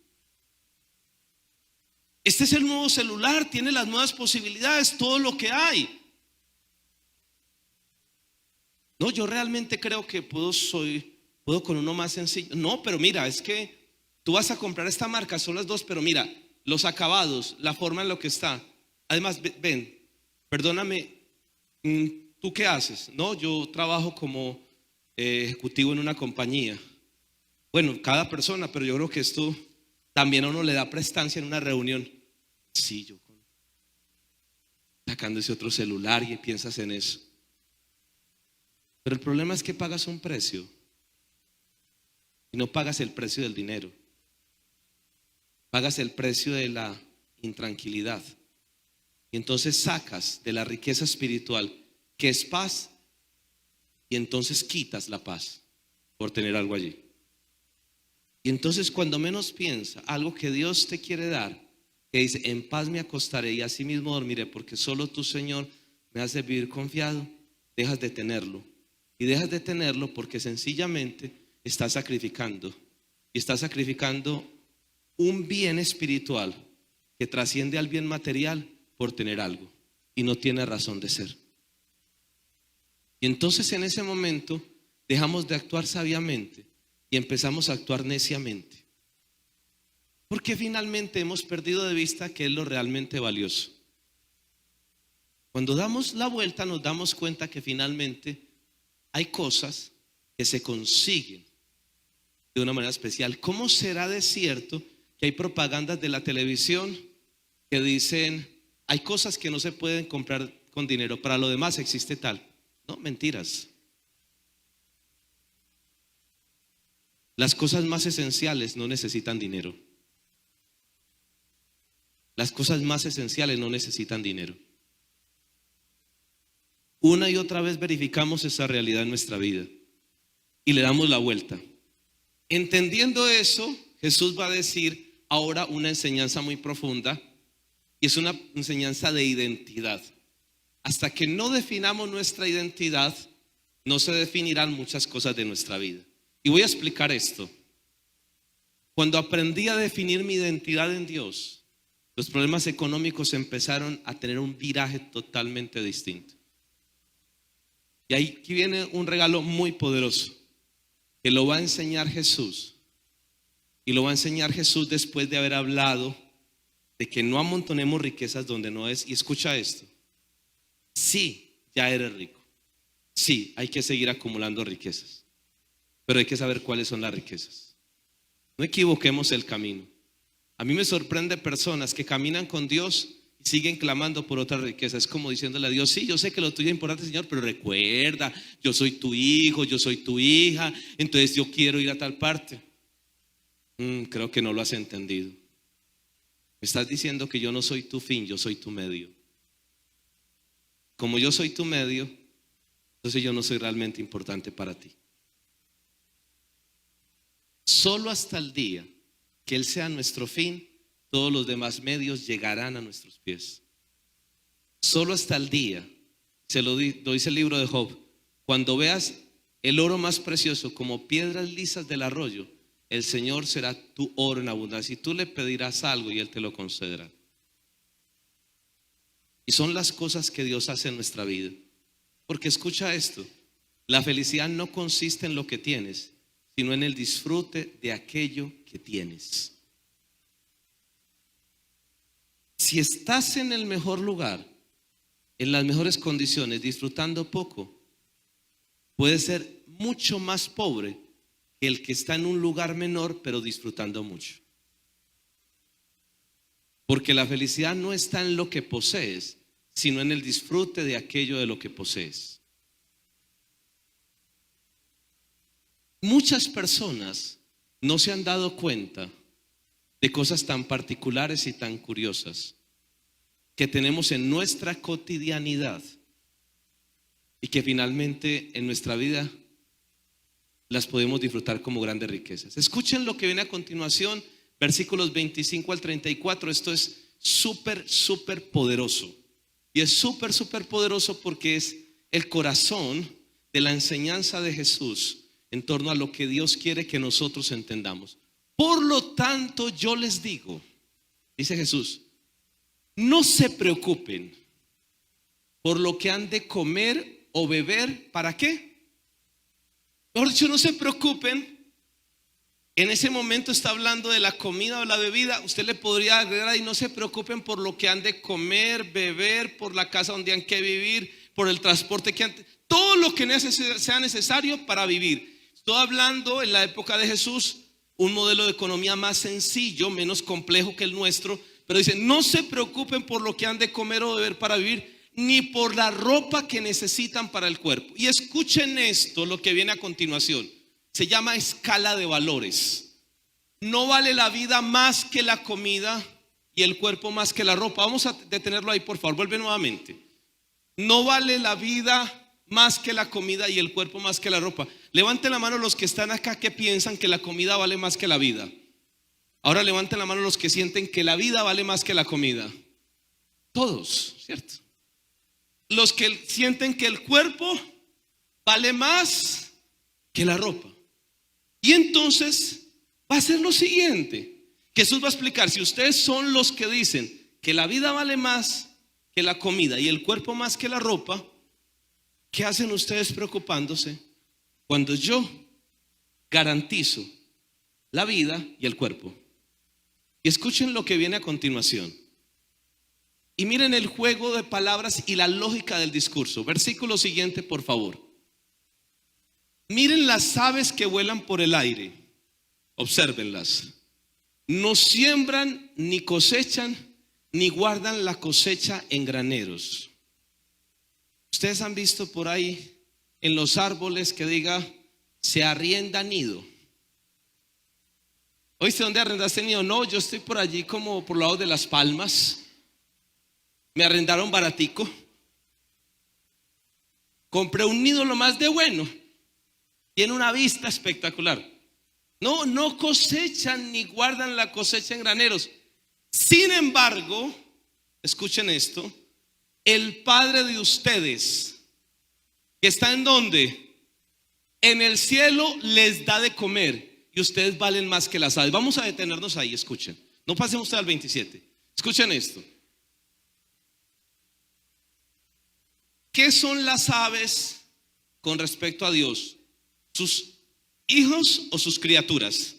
Este es el nuevo celular, tiene las nuevas posibilidades, todo lo que hay. No, yo realmente creo que puedo con uno más sencillo. No, pero mira, es que tú vas a comprar esta marca, son las dos, pero mira, los acabados, la forma en lo que está. Además, ven, perdóname, ¿tú qué haces? No, yo trabajo como ejecutivo en una compañía. Bueno, cada persona, pero yo creo que esto también a uno le da prestancia en una reunión. Sí, yo sacando ese otro celular y piensas en eso. Pero el problema es que pagas un precio y no pagas el precio del dinero. Pagas el precio de la intranquilidad. Y entonces sacas de la riqueza espiritual, que es paz, y entonces quitas la paz por tener algo allí. Y entonces, cuando menos piensa, algo que Dios te quiere dar, que dice: en paz me acostaré y así mismo dormiré, porque solo tú, Señor, me hace vivir confiado. Dejas de tenerlo. Y dejas de tenerlo porque sencillamente estás sacrificando. Y estás sacrificando un bien espiritual que trasciende al bien material por tener algo. Y no tiene razón de ser. Y entonces, en ese momento, dejamos de actuar sabiamente y empezamos a actuar neciamente. Porque finalmente hemos perdido de vista qué es lo realmente valioso. Cuando damos la vuelta, nos damos cuenta que finalmente hay cosas que se consiguen de una manera especial. ¿Cómo será de cierto que hay propagandas de la televisión que dicen: hay cosas que no se pueden comprar con dinero, para lo demás existe tal? No, mentiras. Las cosas más esenciales no necesitan dinero. Las cosas más esenciales no necesitan dinero. Una y otra vez verificamos esa realidad en nuestra vida y le damos la vuelta. Entendiendo eso, Jesús va a decir ahora una enseñanza muy profunda, y es una enseñanza de identidad. Hasta que no definamos nuestra identidad, no se definirán muchas cosas de nuestra vida. Y voy a explicar esto. Cuando aprendí a definir mi identidad en Dios, los problemas económicos empezaron a tener un viraje totalmente distinto. Y aquí viene un regalo muy poderoso que lo va a enseñar Jesús. Y lo va a enseñar Jesús después de haber hablado de que no amontonemos riquezas donde no es. Y escucha esto: sí, ya eres rico. Sí, hay que seguir acumulando riquezas, pero hay que saber cuáles son las riquezas. No equivoquemos el camino. A mí me sorprende personas que caminan con Dios y siguen clamando por otra riqueza. Es como diciéndole a Dios: sí, yo sé que lo tuyo es importante, Señor, pero recuerda, yo soy tu hijo, yo soy tu hija, entonces yo quiero ir a tal parte. Creo que no lo has entendido. Me estás diciendo que yo no soy tu fin, yo soy tu medio. Como yo soy tu medio, entonces yo no soy realmente importante para ti. Solo hasta el día que Él sea nuestro fin, todos los demás medios llegarán a nuestros pies. Solo hasta el día, lo dice el libro de Job, cuando veas el oro más precioso como piedras lisas del arroyo, el Señor será tu oro en abundancia y tú le pedirás algo y Él te lo concederá. Y son las cosas que Dios hace en nuestra vida. Porque escucha esto, la felicidad no consiste en lo que tienes, sino en el disfrute de aquello que tienes. Si estás en el mejor lugar, en las mejores condiciones, disfrutando poco, puedes ser mucho más pobre que el que está en un lugar menor, pero disfrutando mucho. Porque la felicidad no está en lo que posees, sino en el disfrute de aquello de lo que posees. Muchas personas no se han dado cuenta de cosas tan particulares y tan curiosas que tenemos en nuestra cotidianidad y que finalmente en nuestra vida las podemos disfrutar como grandes riquezas. Escuchen lo que viene a continuación, versículos 25 al 34. Esto es súper poderoso. Y es súper poderoso porque es el corazón de la enseñanza de Jesús en torno a lo que Dios quiere que nosotros entendamos. Por lo tanto, yo les digo, dice Jesús, no se preocupen por lo que han de comer o beber. ¿Para qué? Mejor dicho, no se preocupen. En ese momento está hablando de la comida o la bebida. Usted le podría agregar ahí, no se preocupen por lo que han de comer, beber, por la casa donde han que vivir, por el transporte que han, todo lo que sea necesario para vivir. Estoy hablando en la época de Jesús, un modelo de economía más sencillo, menos complejo que el nuestro, pero dice, no se preocupen por lo que han de comer o beber para vivir, ni por la ropa que necesitan para el cuerpo. Y escuchen esto, lo que viene a continuación. Se llama escala de valores. No vale la vida más que la comida y el cuerpo más que la ropa. Vamos a detenerlo ahí, por favor. Vuelve nuevamente. No vale la vida más que la comida y el cuerpo más que la ropa. Levanten la mano los que están acá que piensan que la comida vale más que la vida. Ahora levanten la mano los que sienten que la vida vale más que la comida. Todos, ¿cierto? Los que sienten que el cuerpo vale más que la ropa. Y entonces va a ser lo siguiente. Jesús va a explicar, si ustedes son los que dicen que la vida vale más que la comida y el cuerpo más que la ropa, ¿qué hacen ustedes preocupándose cuando yo garantizo la vida y el cuerpo? Y escuchen lo que viene a continuación. Y miren el juego de palabras y la lógica del discurso. Versículo siguiente, por favor. Miren las aves que vuelan por el aire, obsérvenlas. No siembran, ni cosechan, ni guardan la cosecha en graneros. Ustedes han visto por ahí en los árboles que diga, se arrienda nido. ¿Oíste dónde arrendaste nido? No, yo estoy por allí como por el lado de Las Palmas. Me arrendaron baratico. Compré un nido lo más de bueno. Tiene una vista espectacular. No cosechan ni guardan la cosecha en graneros. Sin embargo, escuchen esto, el Padre de ustedes, que está en donde, en el cielo, les da de comer y ustedes valen más que las aves. Vamos a detenernos ahí, escuchen. No pasemos ustedes al 27. Escuchen esto. ¿Qué son las aves con respecto a Dios? ¿Sus hijos o sus criaturas?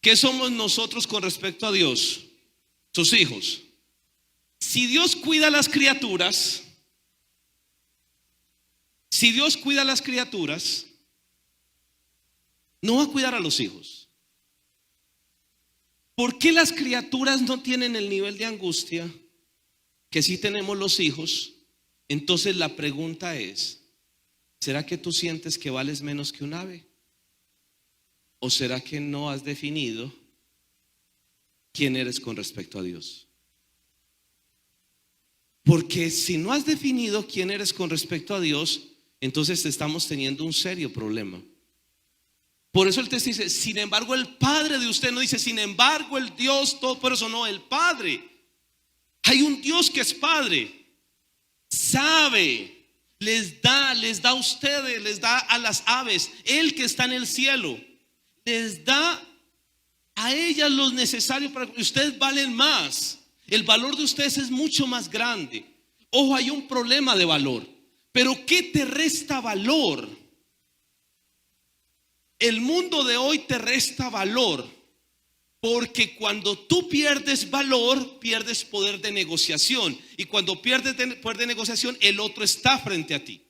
¿Qué somos nosotros con respecto a Dios? Sus hijos. Si Dios cuida a las criaturas, no va a cuidar a los hijos. ¿Por qué las criaturas no tienen el nivel de angustia que sí tenemos los hijos? Entonces la pregunta es, ¿será que tú sientes que vales menos que un ave? ¿O será que no has definido quién eres con respecto a Dios. Porque si no has definido quién eres con respecto a Dios, entonces estamos teniendo un serio problema. Por eso el texto dice, sin embargo el Padre de usted, no dice sin embargo el Dios todopoderoso, no, el Padre. Hay un Dios que es Padre, sabe, les da a ustedes, les da a las aves, Él que está en el cielo, les da a ellas lo necesario para que ustedes valen más. El valor de ustedes es mucho más grande. Ojo, hay un problema de valor. Pero ¿qué te resta valor? El mundo de hoy te resta valor, porque cuando tú pierdes valor, pierdes poder de negociación. Y cuando pierdes poder de negociación, el otro está frente a ti.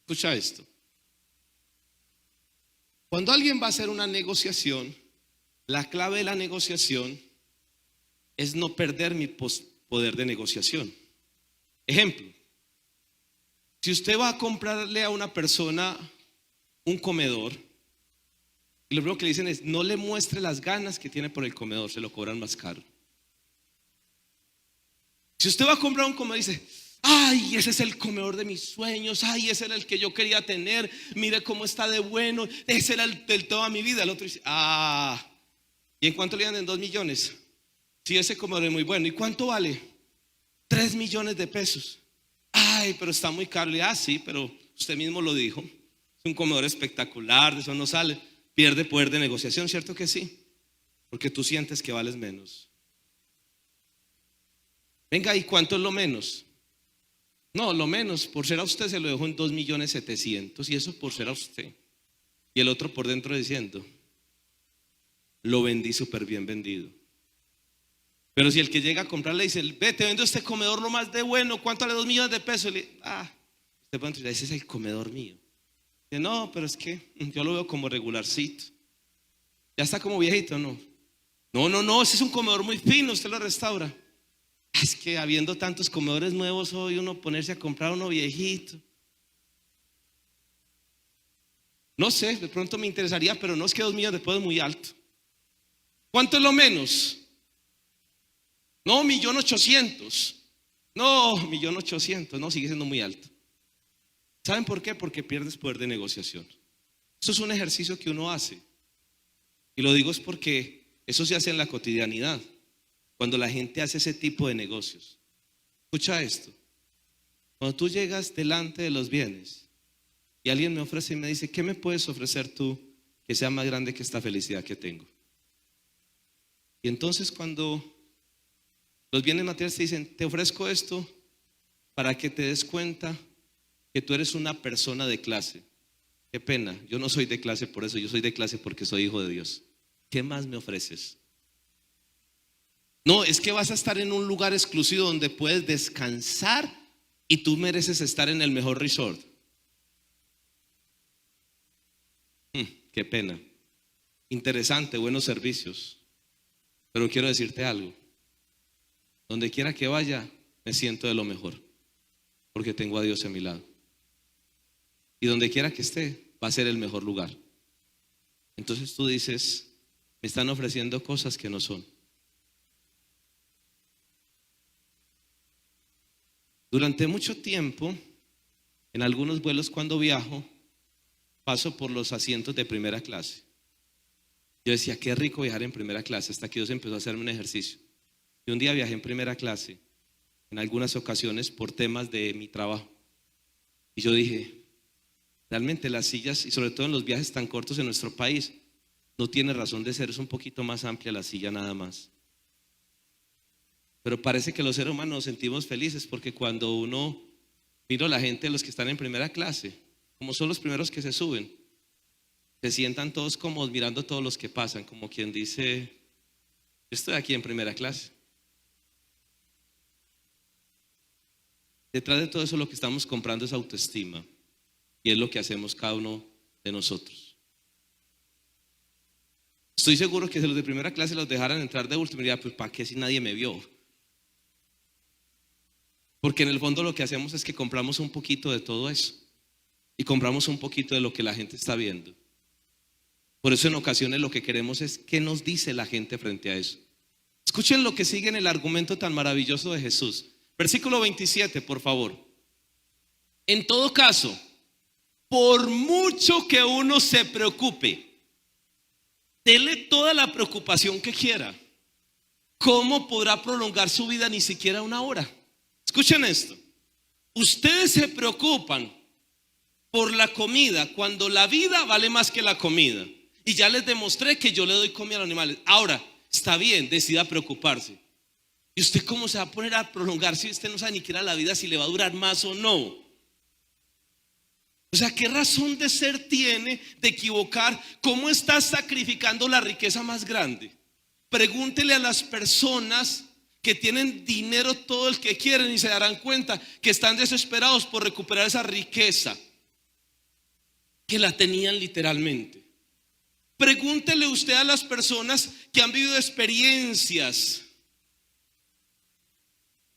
Escucha esto. Cuando alguien va a hacer una negociación, la clave de la negociación es no perder mi poder de negociación. Ejemplo, si usted va a comprarle a una persona un comedor, y lo primero que le dicen es no le muestre las ganas que tiene por el comedor, se lo cobran más caro. Si usted va a comprar un comedor y dice, ay, ese es el comedor de mis sueños, ay, ese era el que yo quería tener, mire cómo está de bueno, ese era el de toda mi vida. El otro dice, ¿y en cuánto le dan? En 2 millones. Sí, ese comedor es muy bueno. ¿Y cuánto vale? 3 millones de pesos. Ay, pero está muy caro. Sí, pero usted mismo lo dijo. Es un comedor espectacular, de eso no sale. Pierde poder de negociación, ¿cierto que sí? Porque tú sientes que vales menos. Venga, ¿y cuánto es lo menos? No, lo menos, por ser a usted se lo dejo en 2.700.000, y eso por ser a usted. Y el otro por dentro diciendo, lo vendí súper bien vendido. Pero si el que llega a comprar le dice, ve, te vendo este comedor lo más de bueno, ¿cuánto vale? 2 millones de pesos. Usted puede decir, ese es el comedor mío. Dice, no, pero es que yo lo veo como regularcito. Ya está como viejito, ¿no? No, ese es un comedor muy fino, usted lo restaura. Es que habiendo tantos comedores nuevos hoy, uno ponerse a comprar uno viejito. No sé, de pronto me interesaría, pero no, es que 2 millones de pesos es muy alto. ¿Cuánto es lo menos? No, 1.800.000. No, 1.800.000. No, sigue siendo muy alto. ¿Saben por qué? Porque pierdes poder de negociación. Eso es un ejercicio que uno hace. Y lo digo es porque eso se hace en la cotidianidad. Cuando la gente hace ese tipo de negocios. Escucha esto. Cuando tú llegas delante de los bienes y alguien me ofrece y me dice, ¿qué me puedes ofrecer tú que sea más grande que esta felicidad que tengo? Y entonces cuando los bienes materiales te dicen, te ofrezco esto para que te des cuenta que tú eres una persona de clase. Qué pena, yo no soy de clase por eso, yo soy de clase porque soy hijo de Dios. ¿Qué más me ofreces? No, es que vas a estar en un lugar exclusivo donde puedes descansar y tú mereces estar en el mejor resort. Qué pena. Interesante, buenos servicios. Pero quiero decirte algo. Donde quiera que vaya, me siento de lo mejor, porque tengo a Dios a mi lado. Y donde quiera que esté, va a ser el mejor lugar. Entonces tú dices, me están ofreciendo cosas que no son. Durante mucho tiempo, en algunos vuelos cuando viajo, paso por los asientos de primera clase. Yo decía, qué rico viajar en primera clase, hasta que Dios empezó a hacerme un ejercicio. Y un día viajé en primera clase, en algunas ocasiones por temas de mi trabajo. Y yo dije, realmente las sillas, y sobre todo en los viajes tan cortos en nuestro país, no tiene razón de ser, es un poquito más amplia la silla nada más. Pero parece que los seres humanos nos sentimos felices porque cuando uno mira a la gente, los que están en primera clase, como son los primeros que se suben, se sientan todos cómodos mirando a todos los que pasan, como quien dice, yo estoy aquí en primera clase. Detrás de todo eso lo que estamos comprando es autoestima, y es lo que hacemos cada uno de nosotros. Estoy seguro que si los de primera clase los dejaran entrar de último, diría, pues ¿para qué si nadie me vio? Porque en el fondo lo que hacemos es que compramos un poquito de todo eso y compramos un poquito de lo que la gente está viendo. Por eso en ocasiones lo que queremos es qué nos dice la gente frente a eso. Escuchen lo que sigue en el argumento tan maravilloso de Jesús. Versículo 27, por favor. En todo caso, por mucho que uno se preocupe, dele toda la preocupación que quiera. ¿Cómo podrá prolongar su vida ni siquiera una hora? Escuchen esto. Ustedes se preocupan por la comida cuando la vida vale más que la comida. Y ya les demostré que yo le doy comida a los animales. Ahora, está bien, decida preocuparse. ¿Y usted cómo se va a poner a prolongar si usted no sabe ni siquiera la vida, si le va a durar más o no? O sea, ¿qué razón de ser tiene de equivocar? ¿Cómo está sacrificando la riqueza más grande? Pregúntele a las personas que tienen dinero todo el que quieren y se darán cuenta que están desesperados por recuperar esa riqueza que la tenían literalmente. Pregúntele usted a las personas que han vivido experiencias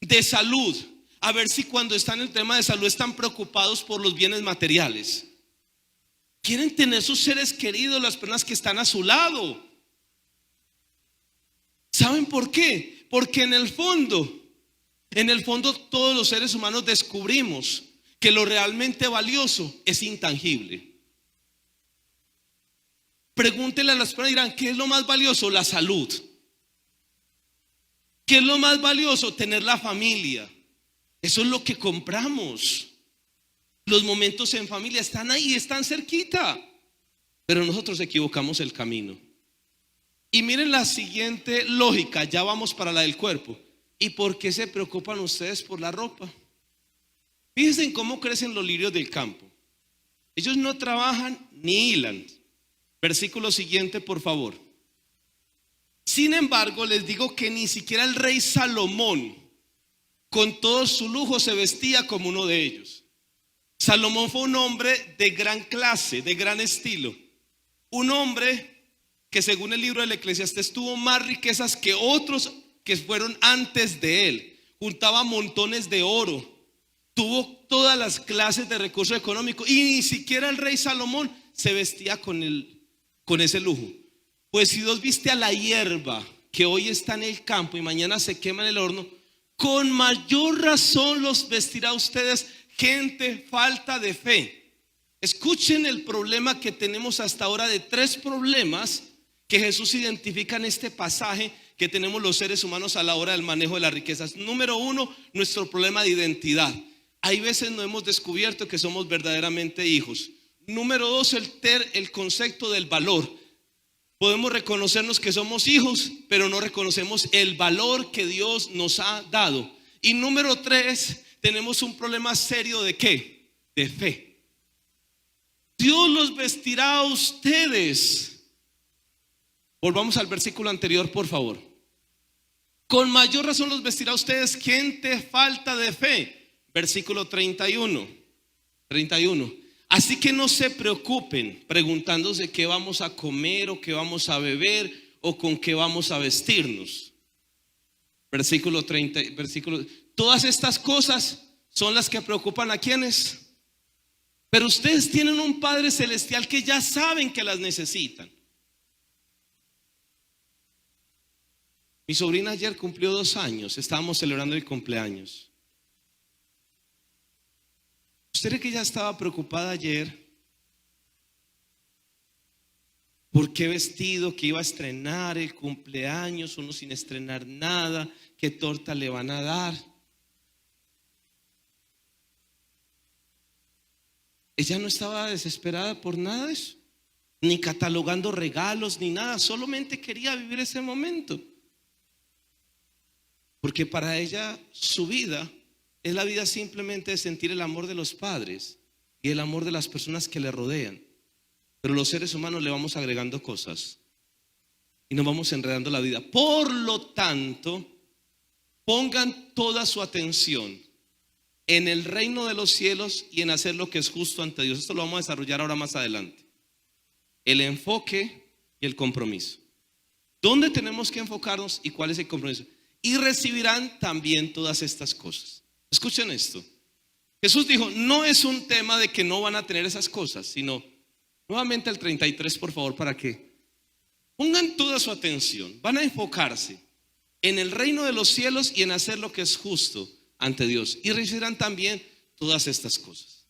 de salud, a ver si cuando están en el tema de salud están preocupados por los bienes materiales. Quieren tener sus seres queridos, las personas que están a su lado. ¿Saben por qué? Porque en el fondo todos los seres humanos descubrimos que lo realmente valioso es intangible. Pregúntele a las personas y dirán, ¿qué es lo más valioso? La salud. ¿Qué es lo más valioso? Tener la familia. Eso es lo que compramos. Los momentos en familia están ahí, están cerquita. Pero nosotros equivocamos el camino. Y miren la siguiente lógica, ya vamos para la del cuerpo. ¿Y por qué se preocupan ustedes por la ropa? Fíjense en cómo crecen los lirios del campo. Ellos no trabajan ni hilan. Versículo siguiente, por favor. Sin embargo, les digo que ni siquiera el rey Salomón, con todo su lujo, se vestía como uno de ellos. Salomón fue un hombre de gran clase, de gran estilo. Un hombre que, según el libro del Eclesiastés, tuvo más riquezas que otros que fueron antes de él. Juntaba montones de oro. Tuvo todas las clases de recursos económicos. Y ni siquiera el rey Salomón se vestía con ese lujo. Pues si Dios viste a la hierba que hoy está en el campo y mañana se quema en el horno, con mayor razón los vestirá a ustedes, gente falta de fe. Escuchen el problema que tenemos hasta ahora, de 3 problemas que Jesús identifica en este pasaje que tenemos los seres humanos a la hora del manejo de las riquezas. Número 1, nuestro problema de identidad. Hay veces no hemos descubierto que somos verdaderamente hijos. Número 2, el concepto del valor. Podemos reconocernos que somos hijos, pero no reconocemos el valor que Dios nos ha dado. Y número 3, tenemos un problema serio ¿de qué? De fe. Dios los vestirá a ustedes. Volvamos al versículo anterior, por favor. Con mayor razón los vestirá a ustedes, gente falta de fe. Versículo 31. Así que no se preocupen preguntándose qué vamos a comer o qué vamos a beber o con qué vamos a vestirnos. Versículo 30, todas estas cosas son las que preocupan a quienes. Pero ustedes tienen un Padre Celestial que ya saben que las necesitan. Mi sobrina ayer cumplió 2 años, estábamos celebrando el cumpleaños. ¿Usted cree que ella estaba preocupada ayer? ¿Por qué vestido? Que iba a estrenar el cumpleaños, uno sin estrenar nada, qué torta le van a dar. Ella no estaba desesperada por nada de eso, ni catalogando regalos, ni nada, solamente quería vivir ese momento. Porque para ella su vida es la vida simplemente de sentir el amor de los padres y el amor de las personas que le rodean. Pero los seres humanos le vamos agregando cosas y nos vamos enredando la vida. Por lo tanto, pongan toda su atención en el reino de los cielos y en hacer lo que es justo ante Dios. Esto lo vamos a desarrollar ahora más adelante. El enfoque y el compromiso. ¿Dónde tenemos que enfocarnos y cuál es el compromiso? Y recibirán también todas estas cosas. Escuchen esto. Jesús dijo, no es un tema de que no van a tener esas cosas, sino Nuevamente el 33, por favor, para que pongan toda su atención. Van a enfocarse en el reino de los cielos y en hacer lo que es justo ante Dios. Y recibirán también todas estas cosas.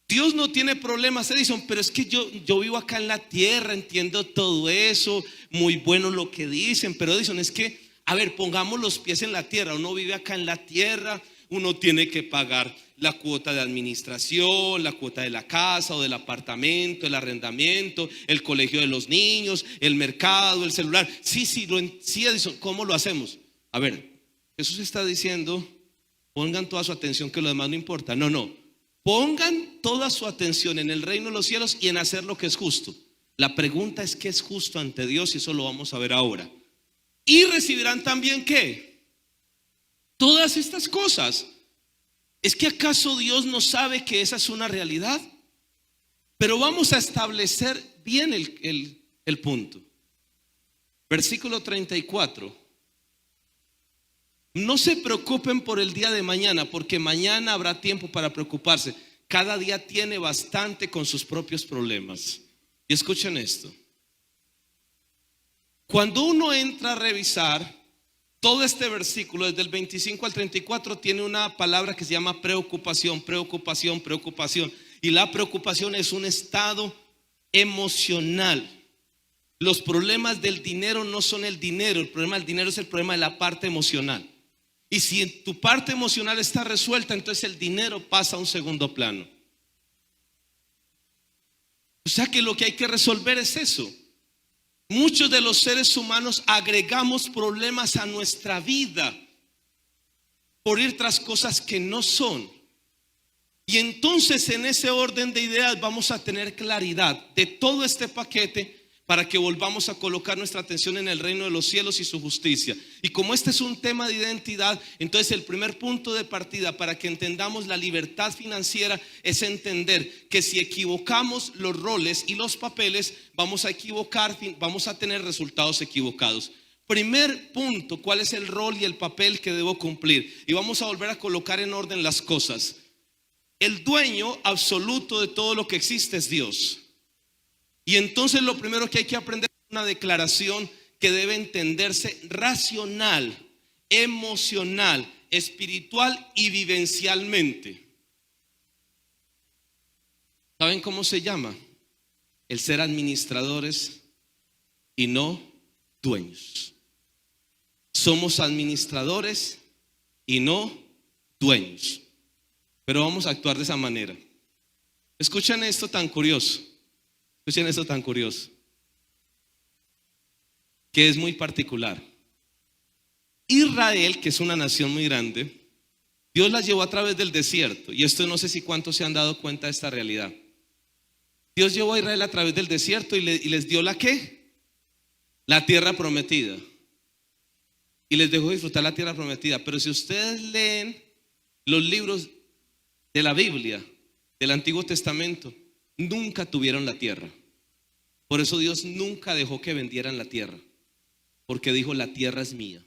Dios no tiene problemas, Edison, pero es que yo vivo acá en la tierra, entiendo todo eso, muy bueno lo que dicen, pero Edison, es que, a ver, pongamos los pies en la tierra. Uno vive acá en la tierra, uno tiene que pagar la cuota de administración, la cuota de la casa o del apartamento, el arrendamiento, el colegio de los niños, el mercado, el celular. Sí, Edison, ¿cómo lo hacemos? A ver, Jesús está diciendo, pongan toda su atención que lo demás no importa. No. Pongan toda su atención en el reino de los cielos y en hacer lo que es justo. La pregunta es: ¿qué es justo ante Dios? Y eso lo vamos a ver ahora. Y recibirán también ¿qué? Todas estas cosas. ¿Es que acaso Dios no sabe que esa es una realidad? Pero vamos a establecer bien el punto. Versículo 34. No se preocupen por el día de mañana, porque mañana habrá tiempo para preocuparse. Cada día tiene bastante con sus propios problemas. Y escuchen esto. Cuando uno entra a revisar todo este versículo, desde el 25 al 34, tiene una palabra que se llama preocupación. Y la preocupación es un estado emocional. Los problemas del dinero no son el dinero. El problema del dinero es el problema de la parte emocional. Y si en tu parte emocional está resuelta, entonces el dinero pasa a un segundo plano. O sea que lo que hay que resolver es eso. Muchos de los seres humanos agregamos problemas a nuestra vida por ir tras cosas que no son. Y entonces en ese orden de ideas vamos a tener claridad de todo este paquete para que volvamos a colocar nuestra atención en el reino de los cielos y su justicia. Y como este es un tema de identidad, entonces el primer punto de partida para que entendamos la libertad financiera es entender que si equivocamos los roles y los papeles, vamos a tener resultados equivocados. Primer punto: ¿cuál es el rol y el papel que debo cumplir? Y vamos a volver a colocar en orden las cosas. El dueño absoluto de todo lo que existe es Dios. Y entonces lo primero que hay que aprender es una declaración que debe entenderse racional, emocional, espiritual y vivencialmente. ¿Saben cómo se llama? El ser administradores y no dueños. Somos administradores y no dueños. Pero vamos a actuar de esa manera. Escuchen esto tan curioso. Escuchen esto tan curioso, que es muy particular. Israel, que es una nación muy grande, Dios la llevó a través del desierto. Y esto no sé si cuántos se han dado cuenta de esta realidad. Dios llevó a Israel a través del desierto y les dio ¿la qué? La tierra prometida. Y les dejó disfrutar la tierra prometida. Pero si ustedes leen los libros de la Biblia, del Antiguo Testamento, nunca tuvieron la tierra. Por eso Dios nunca dejó que vendieran la tierra, porque dijo: la tierra es mía.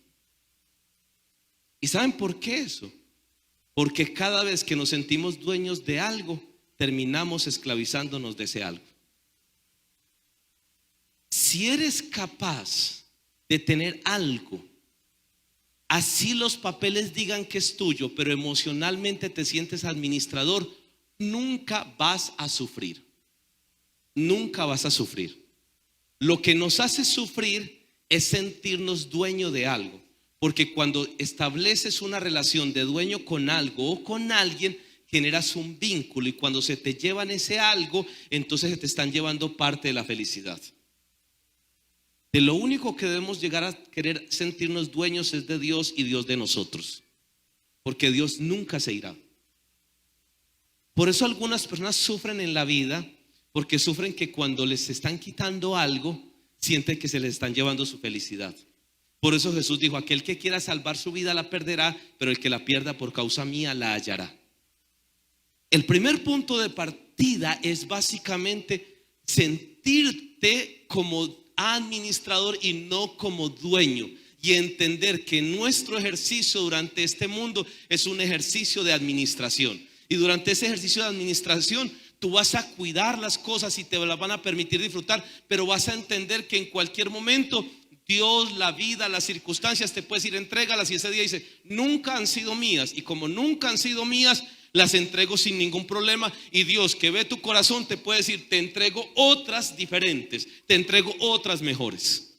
¿Y saben por qué eso? Porque cada vez que nos sentimos dueños de algo, terminamos esclavizándonos de ese algo. Si eres capaz de tener algo, así los papeles digan que es tuyo, pero emocionalmente te sientes administrador, nunca vas a sufrir. Nunca vas a sufrir. Lo que nos hace sufrir es sentirnos dueño de algo. Porque cuando estableces una relación de dueño con algo o con alguien, generas un vínculo. Y cuando se te llevan ese algo, entonces se te están llevando parte de la felicidad. De lo único que debemos llegar a querer sentirnos dueños es de Dios y Dios de nosotros. Porque Dios nunca se irá. Por eso algunas personas sufren en la vida, porque sufren que cuando les están quitando algo, sienten que se les están llevando su felicidad. Por eso Jesús dijo: aquel que quiera salvar su vida la perderá, pero el que la pierda por causa mía la hallará. El primer punto de partida es básicamente sentirte como administrador y no como dueño, y entender que nuestro ejercicio durante este mundo es un ejercicio de administración. Y durante ese ejercicio de administración, Tú vas a cuidar las cosas y te las van a permitir disfrutar, pero vas a entender que en cualquier momento Dios, la vida, las circunstancias te puede decir entrégalas, y ese día dice nunca han sido mías, y como nunca han sido mías, las entrego sin ningún problema. Y Dios, que ve tu corazón, te puede decir te entrego otras diferentes, te entrego otras mejores.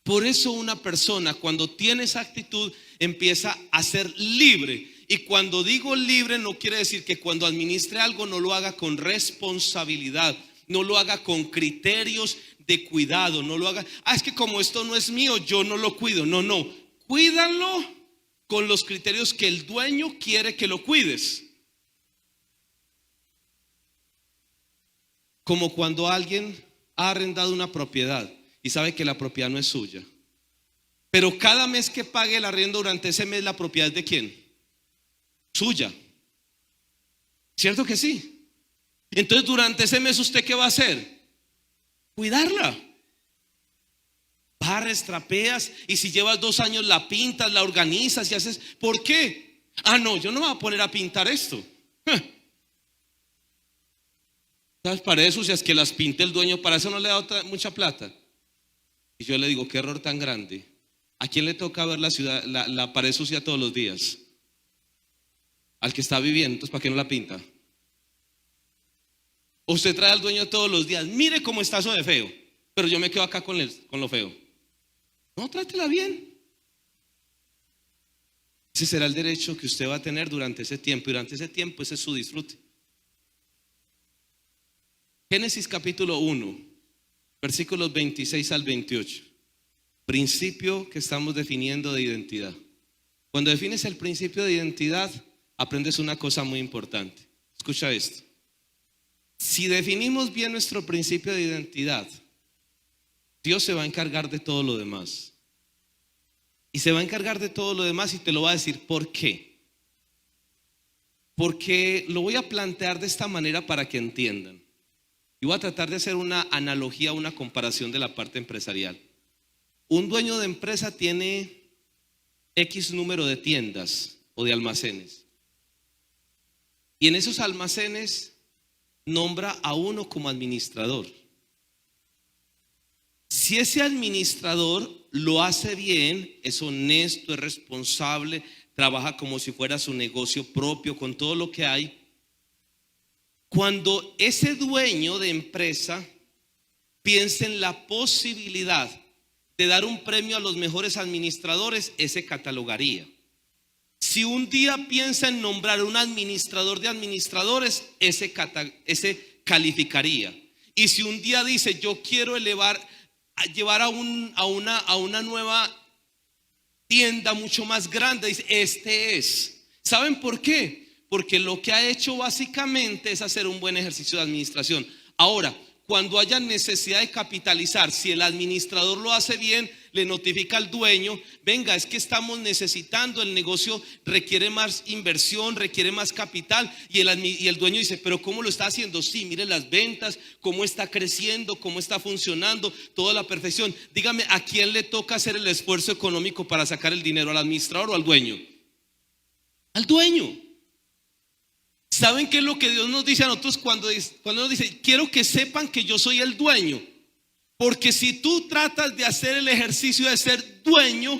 Por eso una persona cuando tiene esa actitud empieza a ser libre. Y cuando digo libre no quiere decir que cuando administre algo no lo haga con responsabilidad, no lo haga con criterios de cuidado, no lo haga, es que como esto no es mío, yo no lo cuido. No, cuídalo con los criterios que el dueño quiere que lo cuides. Como cuando alguien ha arrendado una propiedad y sabe que la propiedad no es suya, pero cada mes que pague el arriendo, durante ese mes la propiedad es ¿de quién? Suya. ¿Cierto que sí? Entonces durante ese mes ¿usted qué va a hacer? Cuidarla. Barres, trapeas, y si llevas 2 años la pintas, la organizas y haces. ¿Por qué? No, yo no me voy a poner a pintar esto. Las paredes sucias que las pinte el dueño, para eso no le da mucha plata. Y yo le digo, qué error tan grande. ¿A quién le toca ver la ciudad, la pared sucia todos los días? Al que está viviendo. Entonces ¿para qué no la pinta? Usted trae al dueño todos los días, mire cómo está eso de feo, pero yo me quedo acá con lo feo. No, trátela bien. Ese será el derecho que usted va a tener durante ese tiempo, y durante ese tiempo ese es su disfrute. Génesis capítulo 1, versículos 26 al 28. Principio que estamos definiendo de identidad. Cuando defines el principio de identidad, aprendes una cosa muy importante. Escucha esto. Si definimos bien nuestro principio de identidad, Dios se va a encargar de todo lo demás. Y se va a encargar de todo lo demás, y te lo va a decir ¿por qué? Porque lo voy a plantear de esta manera para que entiendan. Y voy a tratar de hacer una analogía, una comparación de la parte empresarial. Un dueño de empresa tiene X número de tiendas o de almacenes. Y en esos almacenes nombra a uno como administrador. Si ese administrador lo hace bien, es honesto, es responsable, trabaja como si fuera su negocio propio con todo lo que hay, cuando ese dueño de empresa piensa en la posibilidad de dar un premio a los mejores administradores, ese catalogaría. Si un día piensa en nombrar un administrador de administradores, ese calificaría. Y si un día dice yo quiero llevar a una nueva tienda mucho más grande, dice este es. ¿Saben por qué? Porque lo que ha hecho básicamente es hacer un buen ejercicio de administración. Ahora, cuando haya necesidad de capitalizar, si el administrador lo hace bien, le notifica al dueño, venga, es que estamos necesitando, el negocio requiere más inversión, requiere más capital, y el dueño dice, pero ¿cómo lo está haciendo? Sí, mire las ventas, cómo está creciendo, cómo está funcionando, toda la perfección. Dígame, ¿a quién le toca hacer el esfuerzo económico para sacar el dinero? ¿Al administrador o al dueño? Al dueño. ¿Saben qué es lo que Dios nos dice a nosotros cuando nos dice, quiero que sepan que yo soy el dueño? Porque si tú tratas de hacer el ejercicio de ser dueño,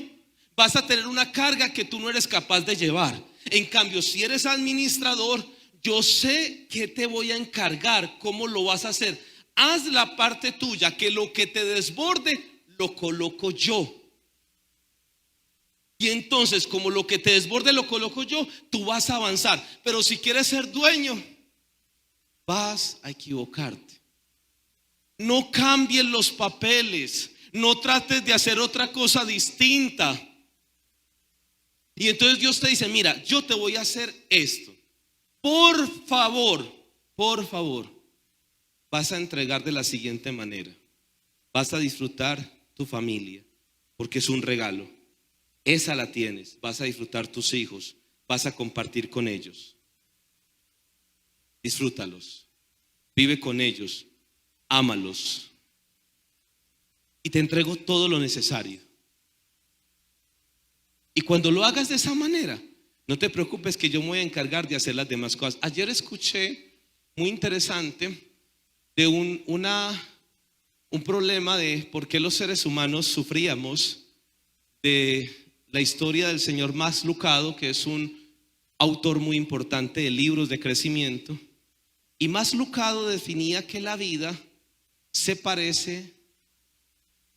vas a tener una carga que tú no eres capaz de llevar. En cambio, si eres administrador, yo sé que te voy a encargar, cómo lo vas a hacer. Haz la parte tuya, que lo que te desborde lo coloco yo. Y entonces, como lo que te desborde lo coloco yo, tú vas a avanzar. Pero si quieres ser dueño, vas a equivocarte. No cambies los papeles, no trates de hacer otra cosa distinta. Y entonces Dios te dice, mira, yo te voy a hacer esto. Por favor, vas a entregar de la siguiente manera. Vas a disfrutar tu familia, porque es un regalo. Esa la tienes. Vas a disfrutar tus hijos, vas a compartir con ellos. Disfrútalos, vive con ellos, ámalos, y te entrego todo lo necesario. Y cuando lo hagas de esa manera, no te preocupes que yo me voy a encargar de hacer las demás cosas. Ayer escuché muy interesante de un problema de por qué los seres humanos sufríamos, de la historia del señor Max Lucado, que es un autor muy importante de libros de crecimiento. Y Max Lucado definía que la vida se parece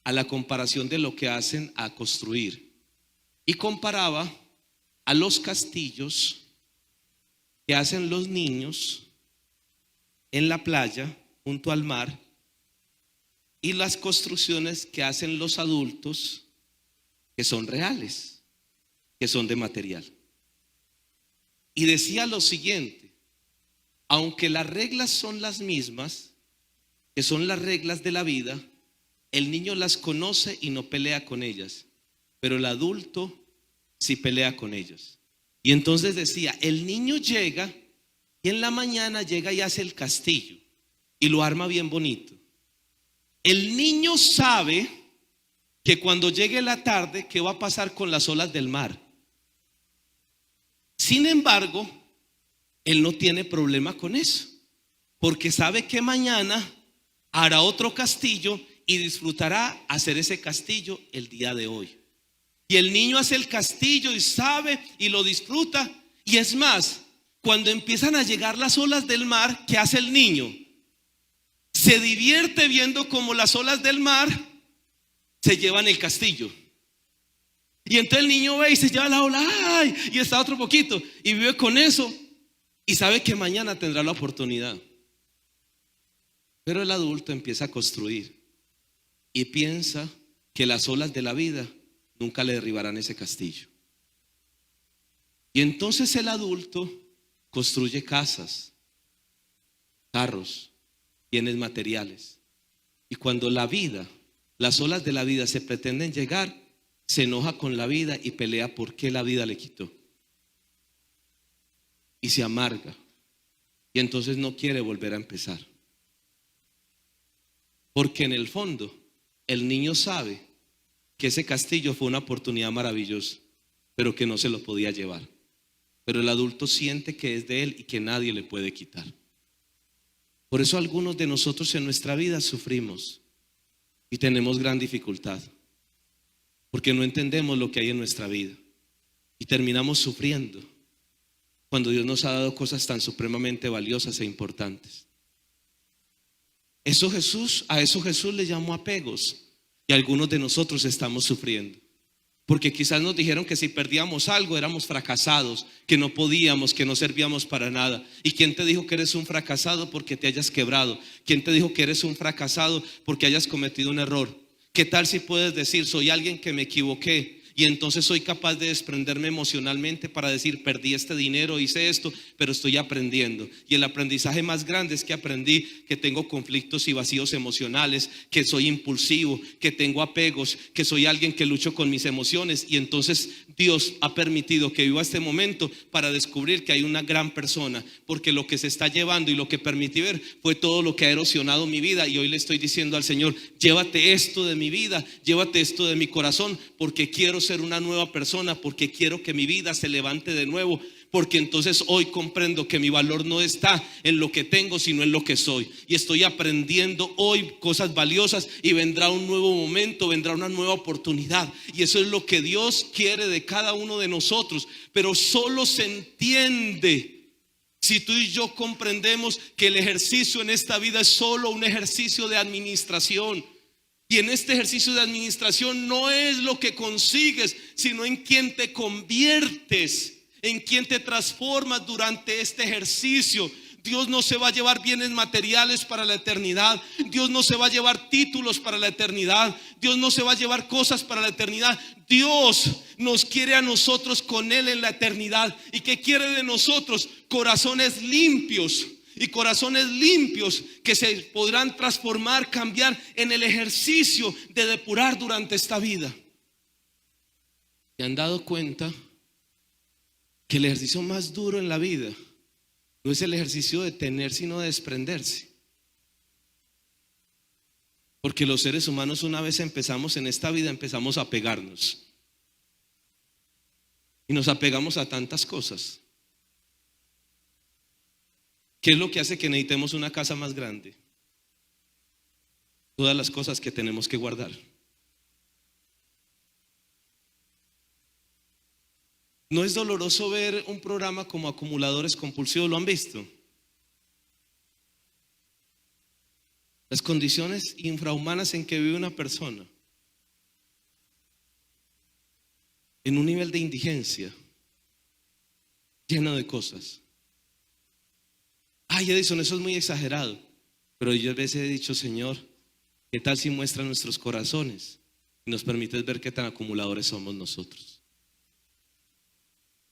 a la comparación de lo que hacen a construir, y comparaba a los castillos que hacen los niños en la playa junto al mar y las construcciones que hacen los adultos, que son reales, que son de material. Y decía lo siguiente: aunque las reglas son las mismas, que son las reglas de la vida, el niño las conoce y no pelea con ellas, pero el adulto sí pelea con ellas. Y entonces decía, el niño llega y en la mañana llega y hace el castillo y lo arma bien bonito. El niño sabe que cuando llegue la tarde, ¿qué va a pasar con las olas del mar? Sin embargo, él no tiene problema con eso, porque sabe que mañana hará otro castillo y disfrutará hacer ese castillo el día de hoy. Y el niño hace el castillo y sabe y lo disfruta. Y es más, cuando empiezan a llegar las olas del mar, ¿qué hace el niño? Se divierte viendo cómo las olas del mar se llevan el castillo. Y entonces el niño ve y se lleva la ola, ¡ay! Y está otro poquito y vive con eso y sabe que mañana tendrá la oportunidad. Pero el adulto empieza a construir y piensa que las olas de la vida nunca le derribarán ese castillo. Y entonces el adulto construye casas, carros, bienes materiales. Y cuando la vida, las olas de la vida se pretenden llegar, se enoja con la vida y pelea por qué la vida le quitó. Y se amarga. Y entonces no quiere volver a empezar. Porque en el fondo, el niño sabe que ese castillo fue una oportunidad maravillosa, pero que no se lo podía llevar. Pero el adulto siente que es de él y que nadie le puede quitar. Por eso algunos de nosotros en nuestra vida sufrimos y tenemos gran dificultad, porque no entendemos lo que hay en nuestra vida y terminamos sufriendo cuando Dios nos ha dado cosas tan supremamente valiosas e importantes. A eso Jesús le llamó apegos. Y algunos de nosotros estamos sufriendo, porque quizás nos dijeron que si perdíamos algo éramos fracasados, que no podíamos, que no servíamos para nada. ¿Y quién te dijo que eres un fracasado porque te hayas quebrado? ¿Quién te dijo que eres un fracasado porque hayas cometido un error? ¿Qué tal si puedes decir, soy alguien que me equivoqué y entonces soy capaz de desprenderme emocionalmente para decir, perdí este dinero, hice esto, pero estoy aprendiendo? Y el aprendizaje más grande es que aprendí que tengo conflictos y vacíos emocionales, que soy impulsivo, que tengo apegos, que soy alguien que lucho con mis emociones. Y entonces Dios ha permitido que viva este momento para descubrir que hay una gran persona, porque lo que se está llevando y lo que permití ver fue todo lo que ha erosionado mi vida. Y hoy le estoy diciendo al Señor, llévate esto de mi vida, llévate esto de mi corazón, porque quiero ser una nueva persona, porque quiero que mi vida se levante de nuevo, porque entonces hoy comprendo que mi valor no está en lo que tengo, sino en lo que soy. Y estoy aprendiendo hoy cosas valiosas y vendrá un nuevo momento, vendrá una nueva oportunidad. Y eso es lo que Dios quiere de cada uno de nosotros. Pero solo se entiende si tú y yo comprendemos que el ejercicio en esta vida es solo un ejercicio de administración. Y en este ejercicio de administración no es lo que consigues, sino en quién te conviertes, en quién te transformas durante este ejercicio. Dios no se va a llevar bienes materiales para la eternidad. Dios no se va a llevar títulos para la eternidad. Dios no se va a llevar cosas para la eternidad. Dios nos quiere a nosotros con Él en la eternidad. ¿Y qué quiere de nosotros? Corazones limpios. Y corazones limpios que se podrán transformar, cambiar en el ejercicio de depurar durante esta vida. ¿Se han dado cuenta que el ejercicio más duro en la vida no es el ejercicio de tener, sino de desprenderse? Porque los seres humanos, una vez empezamos en esta vida, empezamos a apegarnos. Y nos apegamos a tantas cosas. ¿Qué es lo que hace que necesitemos una casa más grande? Todas las cosas que tenemos que guardar. ¿No es doloroso ver un programa como Acumuladores Compulsivos? ¿Lo han visto? Las condiciones infrahumanas en que vive una persona, en un nivel de indigencia, lleno de cosas. Ay, Edison, eso es muy exagerado. Pero yo a veces he dicho, Señor, ¿qué tal si muestra nuestros corazones y nos permites ver qué tan acumuladores somos nosotros?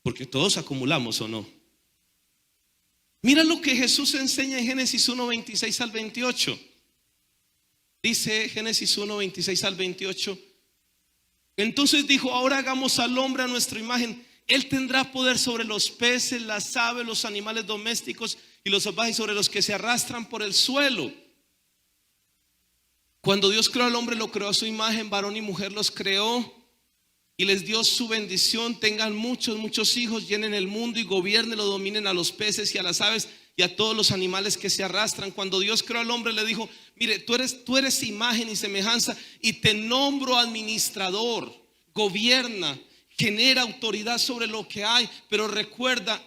Porque todos acumulamos, ¿o no? Mira lo que Jesús enseña en Génesis 1, 26 al 28. Dice Génesis 1, 26 al 28. Entonces dijo: ahora hagamos al hombre a nuestra imagen. Él tendrá poder sobre los peces, las aves, los animales domésticos y los salvajes, sobre los que se arrastran por el suelo. Cuando Dios creó al hombre, lo creó a su imagen, varón y mujer los creó. Y les dio su bendición: tengan muchos hijos, llenen el mundo y gobiernen, lo dominen a los peces y a las aves y a todos los animales que se arrastran. Cuando Dios creó al hombre, le dijo: mire, tú eres imagen y semejanza, y te nombro administrador, gobierna, genera autoridad sobre lo que hay, pero recuerda,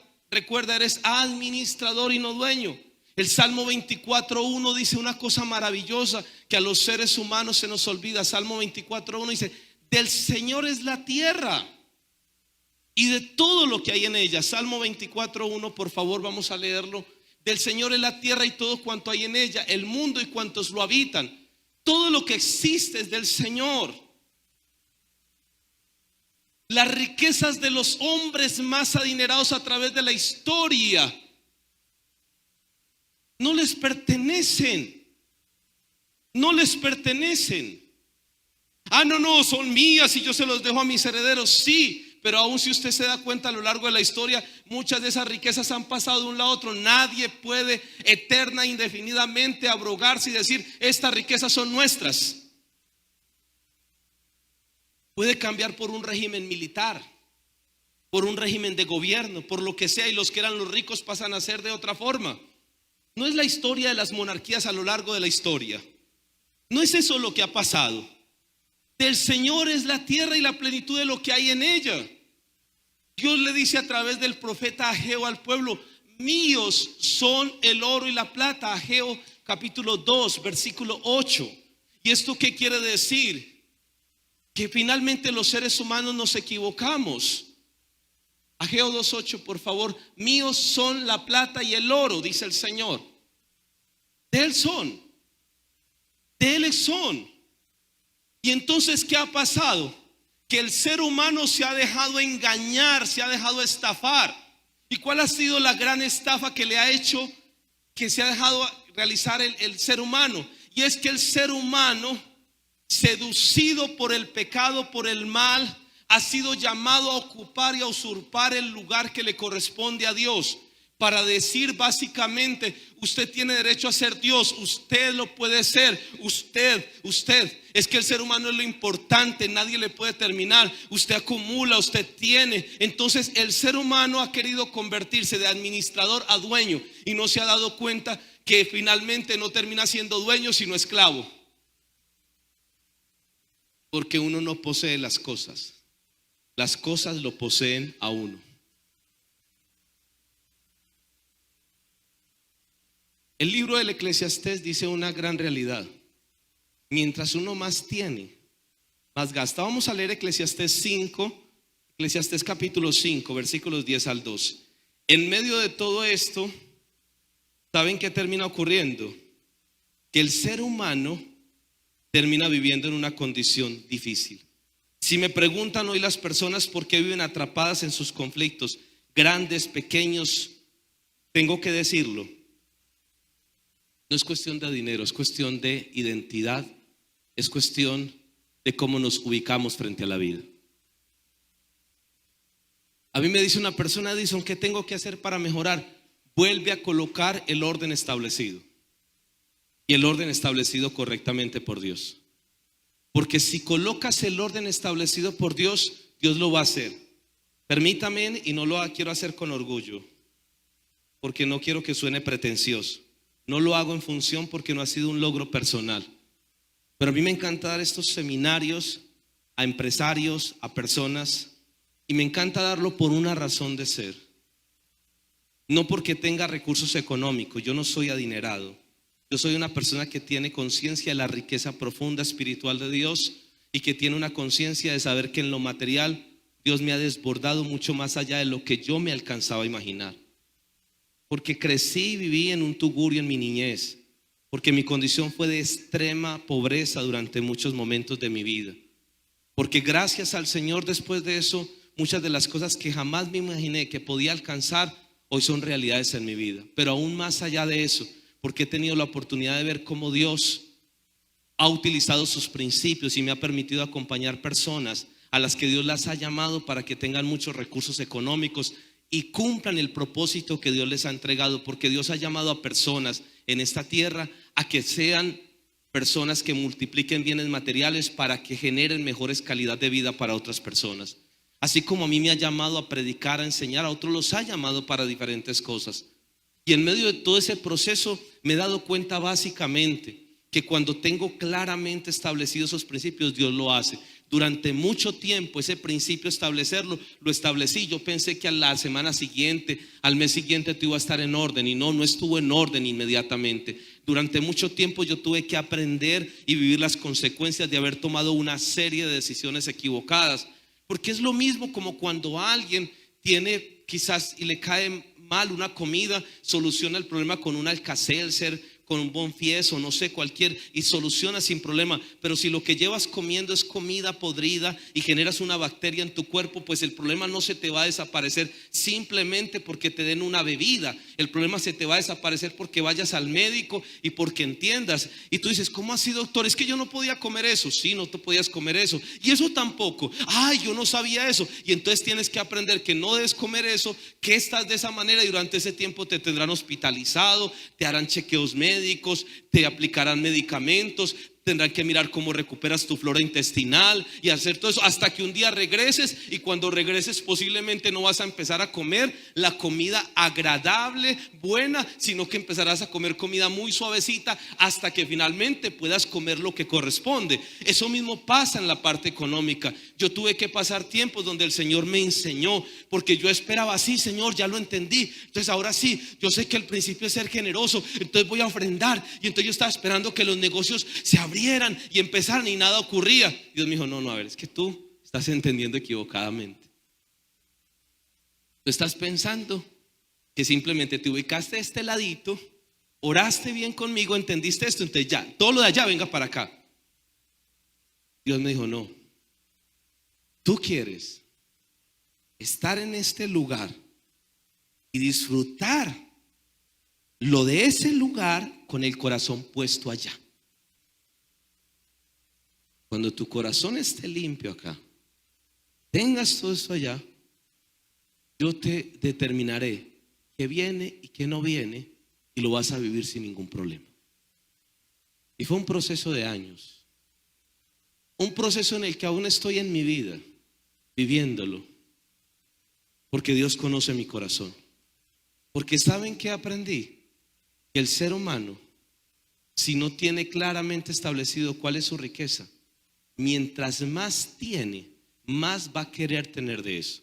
eres administrador y no dueño. El Salmo 24:1 dice una cosa maravillosa que a los seres humanos se nos olvida. Salmo 24:1 dice: del Señor es la tierra y de todo lo que hay en ella. Salmo 24:1, por favor, vamos a leerlo. Del Señor es la tierra y todo cuanto hay en ella, el mundo y cuantos lo habitan. Todo lo que existe es del Señor. Las riquezas de los hombres más adinerados a través de la historia no les pertenecen. No les pertenecen. Ah, no, son mías y yo se los dejo a mis herederos. Sí, pero aún si usted se da cuenta, a lo largo de la historia, muchas de esas riquezas han pasado de un lado a otro. Nadie puede eterna, indefinidamente abrogarse y decir: estas riquezas son nuestras. Puede cambiar por un régimen militar, por un régimen de gobierno, por lo que sea, y los que eran los ricos pasan a ser de otra forma. No es la historia de las monarquías a lo largo de la historia. No es eso lo que ha pasado. Del Señor es la tierra y la plenitud de lo que hay en ella. Dios le dice a través del profeta Ageo al pueblo: míos son el oro y la plata. Ageo capítulo 2 versículo 8. ¿Y esto qué quiere decir? Que finalmente los seres humanos nos equivocamos. Ageo 2:8, por favor. Míos son la plata y el oro, dice el Señor. De Él son. De Él son. Y entonces, ¿qué ha pasado? Que el ser humano se ha dejado engañar, se ha dejado estafar. ¿Y cuál ha sido la gran estafa que le ha hecho, que se ha dejado realizar el ser humano? Y es que el ser humano, seducido por el pecado, por el mal, ha sido llamado a ocupar y a usurpar el lugar que le corresponde a Dios, para decir básicamente: usted tiene derecho a ser Dios, usted lo puede ser, usted, es que el ser humano es lo importante, nadie le puede terminar, usted acumula, usted tiene. Entonces el ser humano ha querido convertirse de administrador a dueño, y no se ha dado cuenta que finalmente no termina siendo dueño sino esclavo, porque uno no posee las cosas lo poseen a uno. El libro del Eclesiastés dice una gran realidad: mientras uno más tiene, más gasta. Vamos a leer Eclesiastés 5, Eclesiastés capítulo 5, versículos 10 al 2. En medio de todo esto, ¿saben qué termina ocurriendo? Que el ser humano termina viviendo en una condición difícil. Si me preguntan hoy las personas por qué viven atrapadas en sus conflictos, grandes, pequeños, tengo que decirlo: no es cuestión de dinero, es cuestión de identidad, es cuestión de cómo nos ubicamos frente a la vida. A mí me dice una persona: Edison, ¿qué tengo que hacer para mejorar? Vuelve a colocar el orden establecido, y el orden establecido correctamente por Dios. Porque si colocas el orden establecido por Dios, Dios lo va a hacer. Permítame, y no lo quiero hacer con orgullo, porque no quiero que suene pretencioso. No lo hago en función porque no ha sido un logro personal. Pero a mí me encanta dar estos seminarios a empresarios, a personas, y me encanta darlo por una razón de ser. No porque tenga recursos económicos, yo no soy adinerado. Yo soy una persona que tiene conciencia de la riqueza profunda espiritual de Dios y que tiene una conciencia de saber que en lo material Dios me ha desbordado mucho más allá de lo que yo me alcanzaba a imaginar. Porque crecí y viví en un tugurio en mi niñez, porque mi condición fue de extrema pobreza durante muchos momentos de mi vida. Porque gracias al Señor después de eso, muchas de las cosas que jamás me imaginé que podía alcanzar, hoy son realidades en mi vida. Pero aún más allá de eso, porque he tenido la oportunidad de ver cómo Dios ha utilizado sus principios y me ha permitido acompañar personas a las que Dios las ha llamado para que tengan muchos recursos económicos y cumplan el propósito que Dios les ha entregado, porque Dios ha llamado a personas en esta tierra a que sean personas que multipliquen bienes materiales para que generen mejores calidad de vida para otras personas. Así como a mí me ha llamado a predicar, a enseñar, a otros los ha llamado para diferentes cosas. Y en medio de todo ese proceso me he dado cuenta básicamente que cuando tengo claramente establecidos esos principios, Dios lo hace. Durante mucho tiempo ese principio establecerlo, lo establecí. Yo pensé que a la semana siguiente, al mes siguiente tú iba a estar en orden, y no estuvo en orden inmediatamente. Durante mucho tiempo yo tuve que aprender y vivir las consecuencias de haber tomado una serie de decisiones equivocadas. Porque es lo mismo como cuando alguien tiene quizás y le cae mal una comida, soluciona el problema con un Alka-Seltzer, con un Bonfies o no sé, cualquier, y soluciona sin problema. Pero si lo que llevas comiendo es comida podrida y generas una bacteria en tu cuerpo, pues el problema no se te va a desaparecer simplemente porque te den una bebida. El problema se te va a desaparecer porque vayas al médico y porque entiendas. Y tú dices, ¿cómo así, doctor? Es que yo no podía comer eso. Sí, no te podías comer eso. Y eso tampoco. Ay, yo no sabía eso. Y entonces tienes que aprender que no debes comer eso, que estás de esa manera, y durante ese tiempo te tendrán hospitalizado, te harán chequeos médicos, te aplicarán medicamentos, tendrán que mirar cómo recuperas tu flora intestinal y hacer todo eso hasta que un día regreses. Y cuando regreses posiblemente no vas a empezar a comer la comida agradable, buena, sino que empezarás a comer comida muy suavecita hasta que finalmente puedas comer lo que corresponde. Eso mismo pasa en la parte económica. Yo tuve que pasar tiempos donde el Señor me enseñó, porque yo esperaba, sí, Señor, ya lo entendí, entonces ahora sí, yo sé que el principio es ser generoso, entonces voy a ofrendar. Y entonces yo estaba esperando que los negocios se abrieran y empezaran, y nada ocurría. Dios me dijo, no, a ver, es que tú estás entendiendo equivocadamente. Tú estás pensando que simplemente te ubicaste a este ladito, oraste bien conmigo, entendiste esto, entonces ya, todo lo de allá venga para acá. Dios me dijo, no, tú quieres estar en este lugar y disfrutar lo de ese lugar con el corazón puesto allá. Cuando tu corazón esté limpio acá, tengas todo esto allá, yo te determinaré qué viene y qué no viene, y lo vas a vivir sin ningún problema. Y fue un proceso de años, un proceso en el que aún estoy en mi vida viviéndolo, porque Dios conoce mi corazón. Porque ¿saben qué aprendí? Que el ser humano, si no tiene claramente establecido cuál es su riqueza, mientras más tiene, más va a querer tener de eso.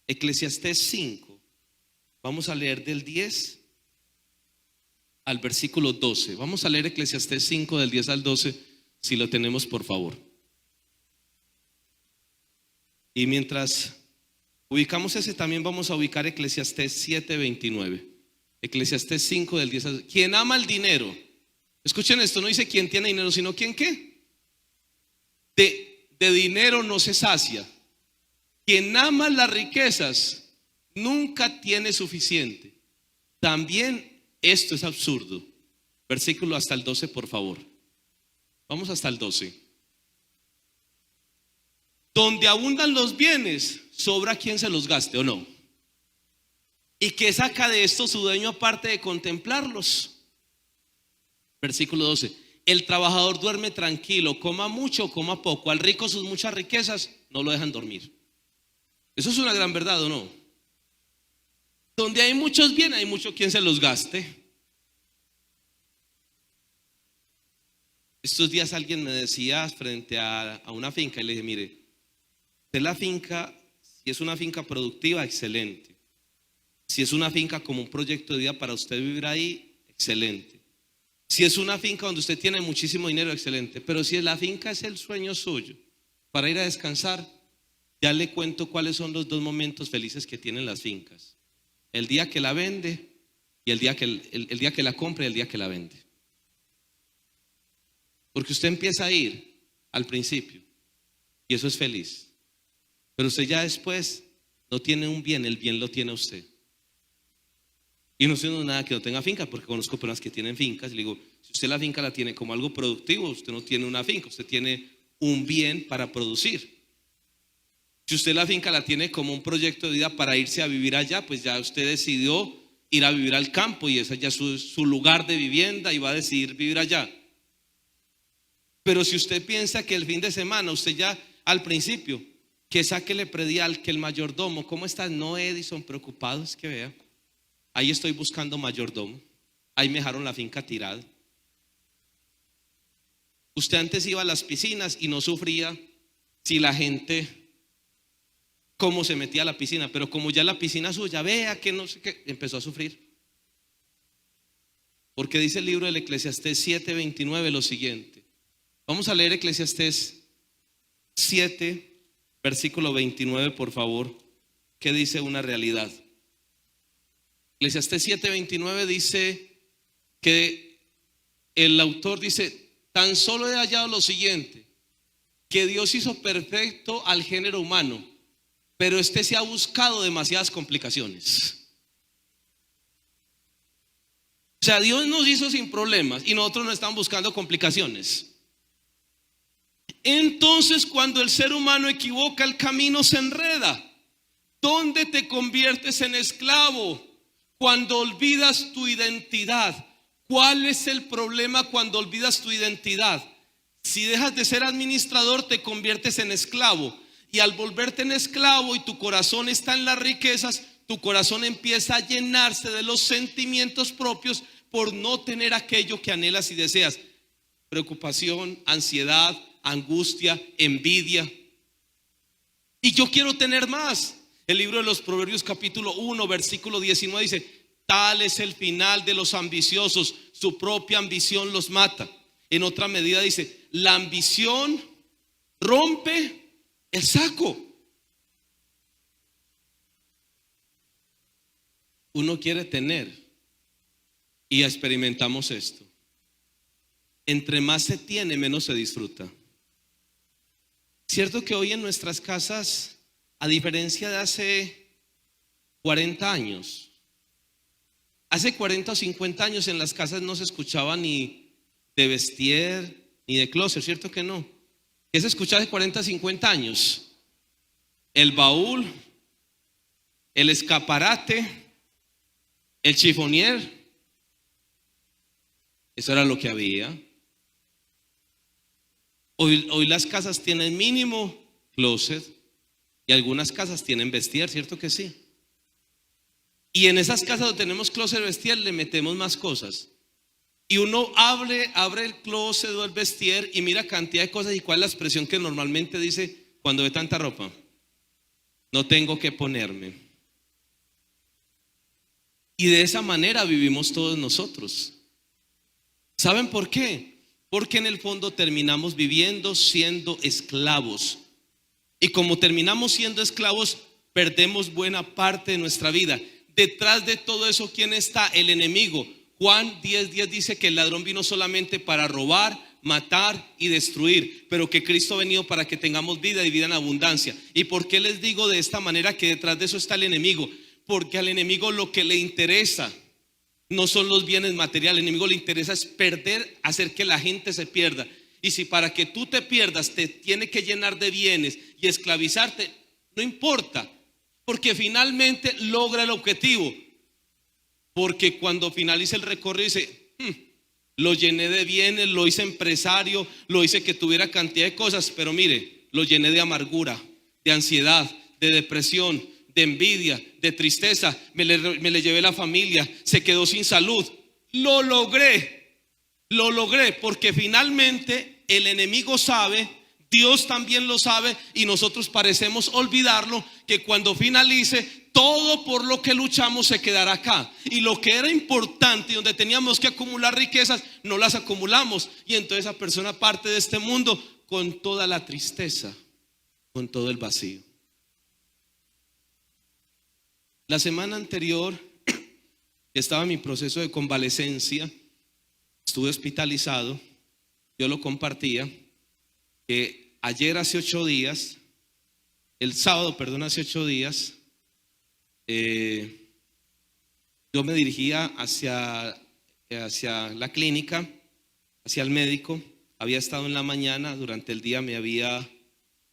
Eclesiastés 5, vamos a leer del 10 al versículo 12. Vamos a leer Eclesiastés 5 del 10 al 12, si lo tenemos, por favor. Y mientras ubicamos ese, también vamos a ubicar Eclesiastés 7, 29. Eclesiastés 5 del 10 al 12. Quien ama el dinero, escuchen esto, no dice quien tiene dinero, sino quien qué. De dinero no se sacia. Quien ama las riquezas nunca tiene suficiente. También esto es absurdo. Versículo hasta el 12, por favor. Vamos hasta el 12. Donde abundan los bienes, sobra quien se los gaste, ¿o no? ¿Y qué saca de esto su dueño aparte de contemplarlos? Versículo 12. El trabajador duerme tranquilo, coma mucho o coma poco. Al rico sus muchas riquezas no lo dejan dormir. Eso es una gran verdad, ¿o no? Donde hay muchos bienes, hay mucho quien se los gaste. Estos días alguien me decía frente a una finca y le dije, mire, usted la finca, si es una finca productiva, excelente. Si es una finca como un proyecto de vida para usted vivir ahí, excelente. Si es una finca donde usted tiene muchísimo dinero, excelente. Pero si la finca es el sueño suyo para ir a descansar, ya le cuento cuáles son los dos momentos felices que tienen las fincas: el día que la vende y el día que la compra y el día que la vende. Porque usted empieza a ir al principio y eso es feliz, pero usted ya después no tiene un bien, el bien lo tiene usted. Y no estoy diciendo nada que no tenga finca, porque conozco personas que tienen fincas y le digo, si usted la finca la tiene como algo productivo, usted no tiene una finca, usted tiene un bien para producir. Si usted la finca la tiene como un proyecto de vida para irse a vivir allá, pues ya usted decidió ir a vivir al campo y ese ya es su lugar de vivienda y va a decidir vivir allá. Pero si usted piensa que el fin de semana, usted ya al principio, que sáquele predial, que el mayordomo, ¿cómo está? No, Edison, preocupados, que vea. Ahí estoy buscando mayordomo. Ahí me dejaron la finca tirada. Usted antes iba a las piscinas y no sufría si la gente, cómo se metía a la piscina, pero como ya la piscina suya, vea que no sé qué, empezó a sufrir. Porque dice el libro del Eclesiastés 7:29 lo siguiente. Vamos a leer Eclesiastés 7, versículo 29, por favor, que dice una realidad. Eclesiastés 7:29 dice que el autor dice, tan solo he hallado lo siguiente, que Dios hizo perfecto al género humano, pero este se ha buscado demasiadas complicaciones. O sea, Dios nos hizo sin problemas y nosotros nos estamos buscando complicaciones. Entonces, cuando el ser humano equivoca el camino, se enreda. ¿Dónde te conviertes en esclavo? Cuando olvidas tu identidad. ¿Cuál es el problema cuando olvidas tu identidad? Si dejas de ser administrador, te conviertes en esclavo. Y al volverte en esclavo y tu corazón está en las riquezas, tu corazón empieza a llenarse de los sentimientos propios por no tener aquello que anhelas y deseas. Preocupación, ansiedad, angustia, envidia. Y yo quiero tener más. El libro de los Proverbios capítulo 1 versículo 19 dice, tal es el final de los ambiciosos, su propia ambición los mata. En otra medida dice, la ambición rompe el saco. Uno quiere tener y experimentamos esto. Entre más se tiene, menos se disfruta. Cierto que hoy en nuestras casas, a diferencia de hace 40 años, hace 40 o 50 años en las casas no se escuchaba ni de Vestier ni de Closer, ¿cierto que no? ¿Qué se escuchaba hace 40 o 50 años? El baúl, el escaparate, el chifonier. Eso era lo que había. Hoy las casas tienen mínimo closet y algunas casas tienen Vestier, ¿cierto que sí? Y en esas casas donde tenemos closet, Vestier, le metemos más cosas. Y uno abre el closet o el Vestier y mira cantidad de cosas. ¿Y cuál es la expresión que normalmente dice cuando ve tanta ropa? No tengo que ponerme. Y de esa manera vivimos todos nosotros. ¿Saben por qué? Porque en el fondo terminamos viviendo siendo esclavos. Y como terminamos siendo esclavos, perdemos buena parte de nuestra vida. Detrás de todo eso, ¿quién está? El enemigo. Juan 10:10 dice que el ladrón vino solamente para robar, matar y destruir, pero que Cristo ha venido para que tengamos vida y vida en abundancia. ¿Y por qué les digo de esta manera que detrás de eso está el enemigo? Porque al enemigo lo que le interesa no son los bienes materiales. Al enemigo le interesa es perder, hacer que la gente se pierda. Y si para que tú te pierdas te tiene que llenar de bienes y esclavizarte, no importa, porque finalmente logra el objetivo. Porque cuando finaliza el recorrido dice, lo llené de bienes, lo hice empresario, lo hice que tuviera cantidad de cosas, pero mire, lo llené de amargura, de ansiedad, de depresión, de envidia, de tristeza, me le llevé la familia, se quedó sin salud. Lo logré porque finalmente el enemigo sabe, Dios también lo sabe y nosotros parecemos olvidarlo, que cuando finalice todo por lo que luchamos se quedará acá. Y lo que era importante y donde teníamos que acumular riquezas, no las acumulamos. Y entonces esa persona parte de este mundo con toda la tristeza, con todo el vacío. La semana anterior estaba en mi proceso de convalecencia, estuve hospitalizado, yo lo compartía, que ayer hace 8 días, el sábado, perdón, hace 8 días, yo me dirigía hacia la clínica, hacia el médico. Había estado en la mañana, durante el día me había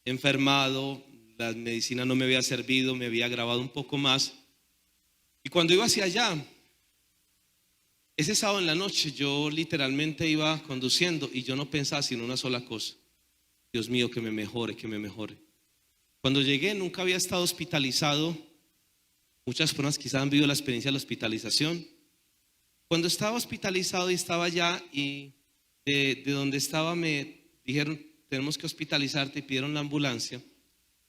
enfermado, la medicina no me había servido, me había agravado un poco más. Y cuando iba hacia allá, ese sábado en la noche, yo literalmente iba conduciendo y yo no pensaba sino una sola cosa: Dios mío, que me mejore, que me mejore. Cuando llegué, nunca había estado hospitalizado. Muchas personas quizás han vivido la experiencia de la hospitalización. Cuando estaba hospitalizado y estaba allá, y de donde estaba me dijeron: tenemos que hospitalizarte, y pidieron la ambulancia.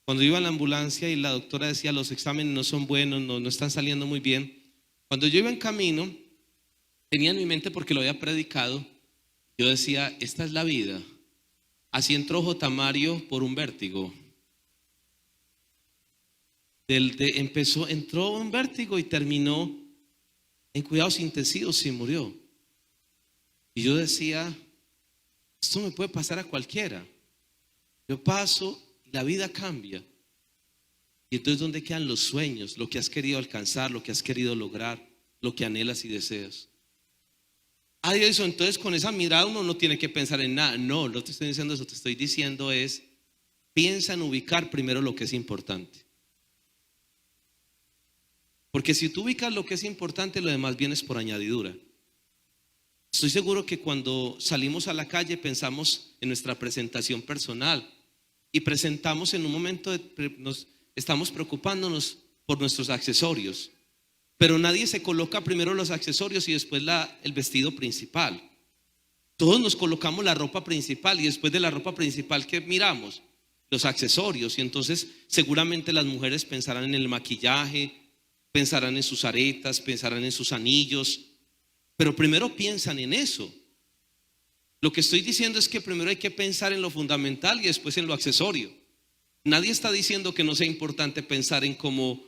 Cuando iba a la ambulancia y la doctora decía: los exámenes no son buenos, no están saliendo muy bien. Cuando yo iba en camino, tenía en mi mente, porque lo había predicado, yo decía: esta es la vida. Así entró J. Mario por un vértigo. Entró un vértigo y terminó en cuidados intensivos y murió. Y yo decía: esto me puede pasar a cualquiera. Yo paso y la vida cambia. Y entonces, ¿dónde quedan los sueños? Lo que has querido alcanzar, lo que has querido lograr, lo que anhelas y deseas. Eso, entonces con esa mirada uno no tiene que pensar en nada. No te estoy diciendo eso, te estoy diciendo es: piensa en ubicar primero lo que es importante. Porque si tú ubicas lo que es importante, lo demás viene por añadidura. Estoy seguro que cuando salimos a la calle pensamos en nuestra presentación personal y presentamos en un momento estamos preocupándonos por nuestros accesorios, pero nadie se coloca primero los accesorios y después el vestido principal. Todos nos colocamos la ropa principal y después de la ropa principal, ¿qué miramos? Los accesorios. Y entonces seguramente las mujeres pensarán en el maquillaje, pensarán en sus aretas, pensarán en sus anillos, pero primero piensan en eso. Lo que estoy diciendo es que primero hay que pensar en lo fundamental y después en lo accesorio. Nadie está diciendo que no sea importante pensar en cómo,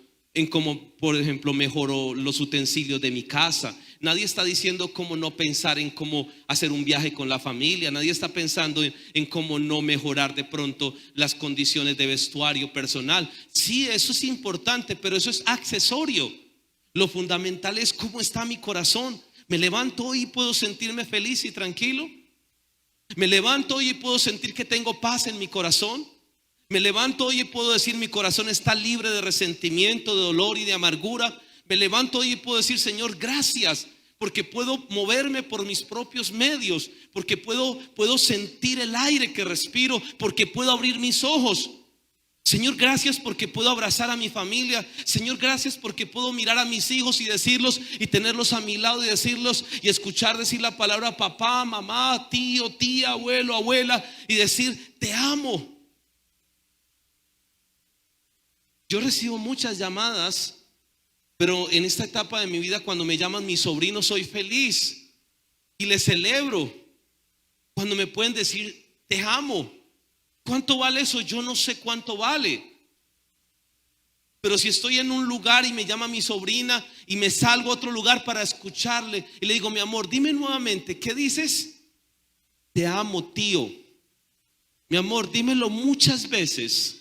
por ejemplo, mejoro los utensilios de mi casa. Nadie está diciendo cómo no pensar en cómo hacer un viaje con la familia. Nadie está pensando en cómo no mejorar de pronto las condiciones de vestuario personal. Sí, eso es importante, pero eso es accesorio. Lo fundamental es cómo está mi corazón. ¿Me levanto hoy y puedo sentirme feliz y tranquilo? ¿Me levanto hoy y puedo sentir que tengo paz en mi corazón? ¿Me levanto hoy y puedo decir: mi corazón está libre de resentimiento, de dolor y de amargura? Me levanto hoy y puedo decir: Señor, gracias, porque puedo moverme por mis propios medios, porque puedo sentir el aire que respiro, porque puedo abrir mis ojos. Señor, gracias porque puedo abrazar a mi familia. Señor, gracias porque puedo mirar a mis hijos y decirlos y tenerlos a mi lado y decirlos y escuchar decir la palabra papá, mamá, tío, tía, abuelo, abuela, y decir: te amo. Yo recibo muchas llamadas, pero en esta etapa de mi vida, cuando me llaman mis sobrinos, soy feliz y les celebro. Cuando me pueden decir: te amo. ¿Cuánto vale eso? Yo no sé cuánto vale. Pero si estoy en un lugar y me llama mi sobrina y me salgo a otro lugar para escucharle y le digo: mi amor, dime nuevamente, ¿qué dices? Te amo, tío. Mi amor, dímelo muchas veces.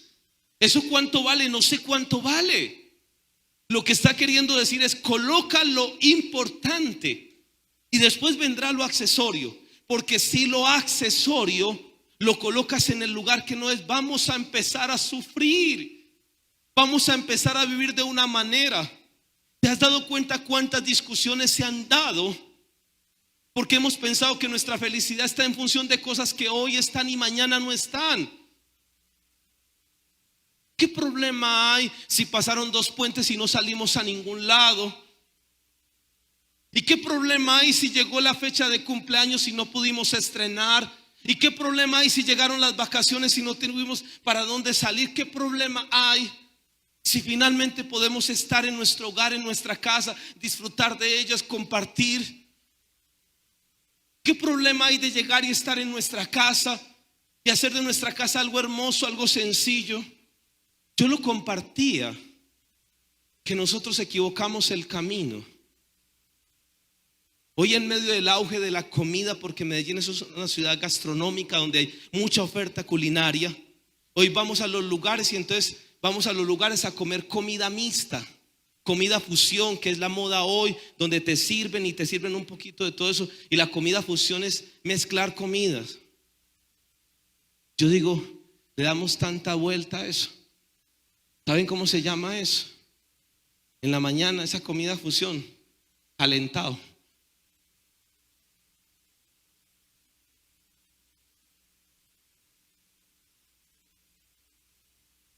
¿Eso cuánto vale? No sé cuánto vale. Lo que está queriendo decir es: coloca lo importante y después vendrá lo accesorio. Porque si lo accesorio lo colocas en el lugar que no es, vamos a empezar a sufrir. Vamos a empezar a vivir de una manera. ¿Te has dado cuenta cuántas discusiones se han dado? Porque hemos pensado que nuestra felicidad está en función de cosas que hoy están y mañana no están. ¿Qué problema hay si pasaron 2 puentes y no salimos a ningún lado? ¿Y qué problema hay si llegó la fecha de cumpleaños y no pudimos estrenar? ¿Y qué problema hay si llegaron las vacaciones y no tuvimos para dónde salir? ¿Qué problema hay si finalmente podemos estar en nuestro hogar, en nuestra casa, disfrutar de ellas, compartir? ¿Qué problema hay de llegar y estar en nuestra casa y hacer de nuestra casa algo hermoso, algo sencillo? Yo lo compartía, que nosotros equivocamos el camino. Hoy en medio del auge de la comida, porque Medellín es una ciudad gastronómica donde hay mucha oferta culinaria, hoy vamos a los lugares y entonces vamos a los lugares a comer comida mixta, comida fusión, que es la moda hoy, donde te sirven y te sirven un poquito de todo eso. Y la comida fusión es mezclar comidas. Yo digo, le damos tanta vuelta a eso. ¿Saben cómo se llama eso? En la mañana esa comida fusión, calentado.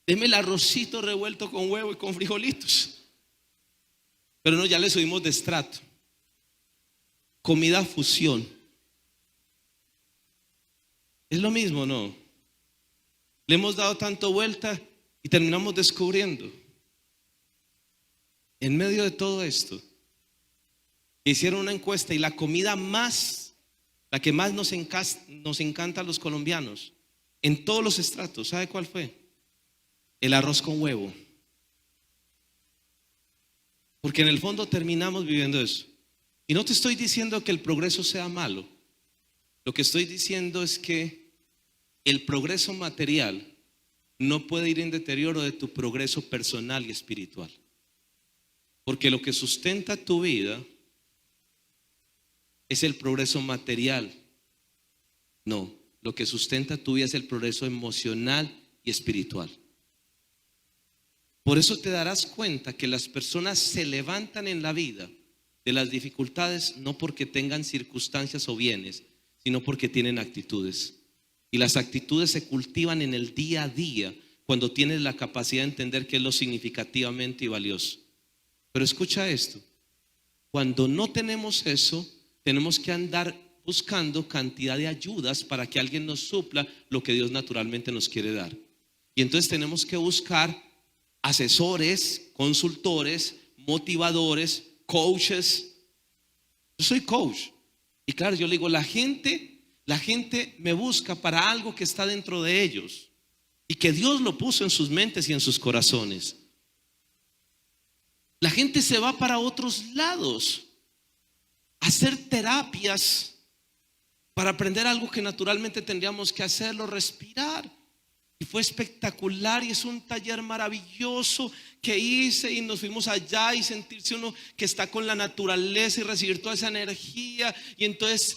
Deme el arrocito revuelto con huevo y con frijolitos. Pero no, ya le subimos de estrato. Comida fusión. Es lo mismo, ¿no? Le hemos dado tanto vuelta y terminamos descubriendo, en medio de todo esto, hicieron una encuesta y la comida más, la que más nos encanta a los colombianos, en todos los estratos, ¿sabe cuál fue? El arroz con huevo. Porque en el fondo terminamos viviendo eso. Y no te estoy diciendo que el progreso sea malo. Lo que estoy diciendo es que el progreso material no puede ir en deterioro de tu progreso personal y espiritual. Porque lo que sustenta tu vida es el progreso material. No, lo que sustenta tu vida es el progreso emocional y espiritual. Por eso te darás cuenta que las personas se levantan en la vida de las dificultades no porque tengan circunstancias o bienes, sino porque tienen actitudes. Y las actitudes se cultivan en el día a día cuando tienes la capacidad de entender qué es lo significativamente y valioso. Pero escucha esto, cuando no tenemos eso, tenemos que andar buscando cantidad de ayudas para que alguien nos supla lo que Dios naturalmente nos quiere dar. Y entonces tenemos que buscar asesores, consultores, motivadores, coaches. Yo soy coach. Y claro, yo le digo, la gente me busca para algo que está dentro de ellos y que Dios lo puso en sus mentes y en sus corazones. La gente se va para otros lados a hacer terapias para aprender algo que naturalmente tendríamos que hacerlo, respirar. Y fue espectacular y es un taller maravilloso que hice y nos fuimos allá y sentirse uno que está con la naturaleza y recibir toda esa energía. Y entonces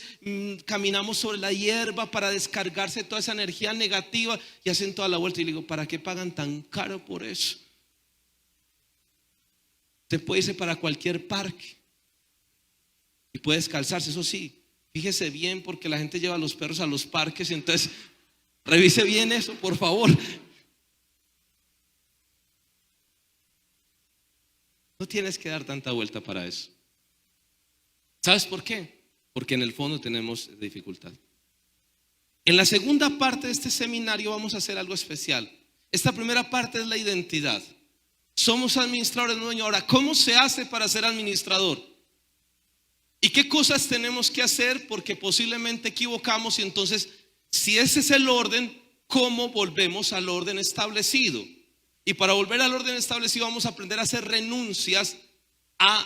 caminamos sobre la hierba para descargarse toda esa energía negativa y hacen toda la vuelta. Y le digo, ¿para qué pagan tan caro por eso? Usted puede irse para cualquier parque y puede descalzarse, eso sí, fíjese bien porque la gente lleva a los perros a los parques y entonces revise bien eso, por favor. No tienes que dar tanta vuelta para eso. ¿Sabes por qué? Porque en el fondo tenemos dificultad. En la segunda parte de este seminario vamos a hacer algo especial. Esta primera parte es la identidad. Somos administradores, no dueños. Ahora, ¿cómo se hace para ser administrador? ¿Y qué cosas tenemos que hacer? Porque posiblemente equivocamos y entonces, si ese es el orden, ¿cómo volvemos al orden establecido? Y para volver al orden establecido vamos a aprender a hacer renuncias, a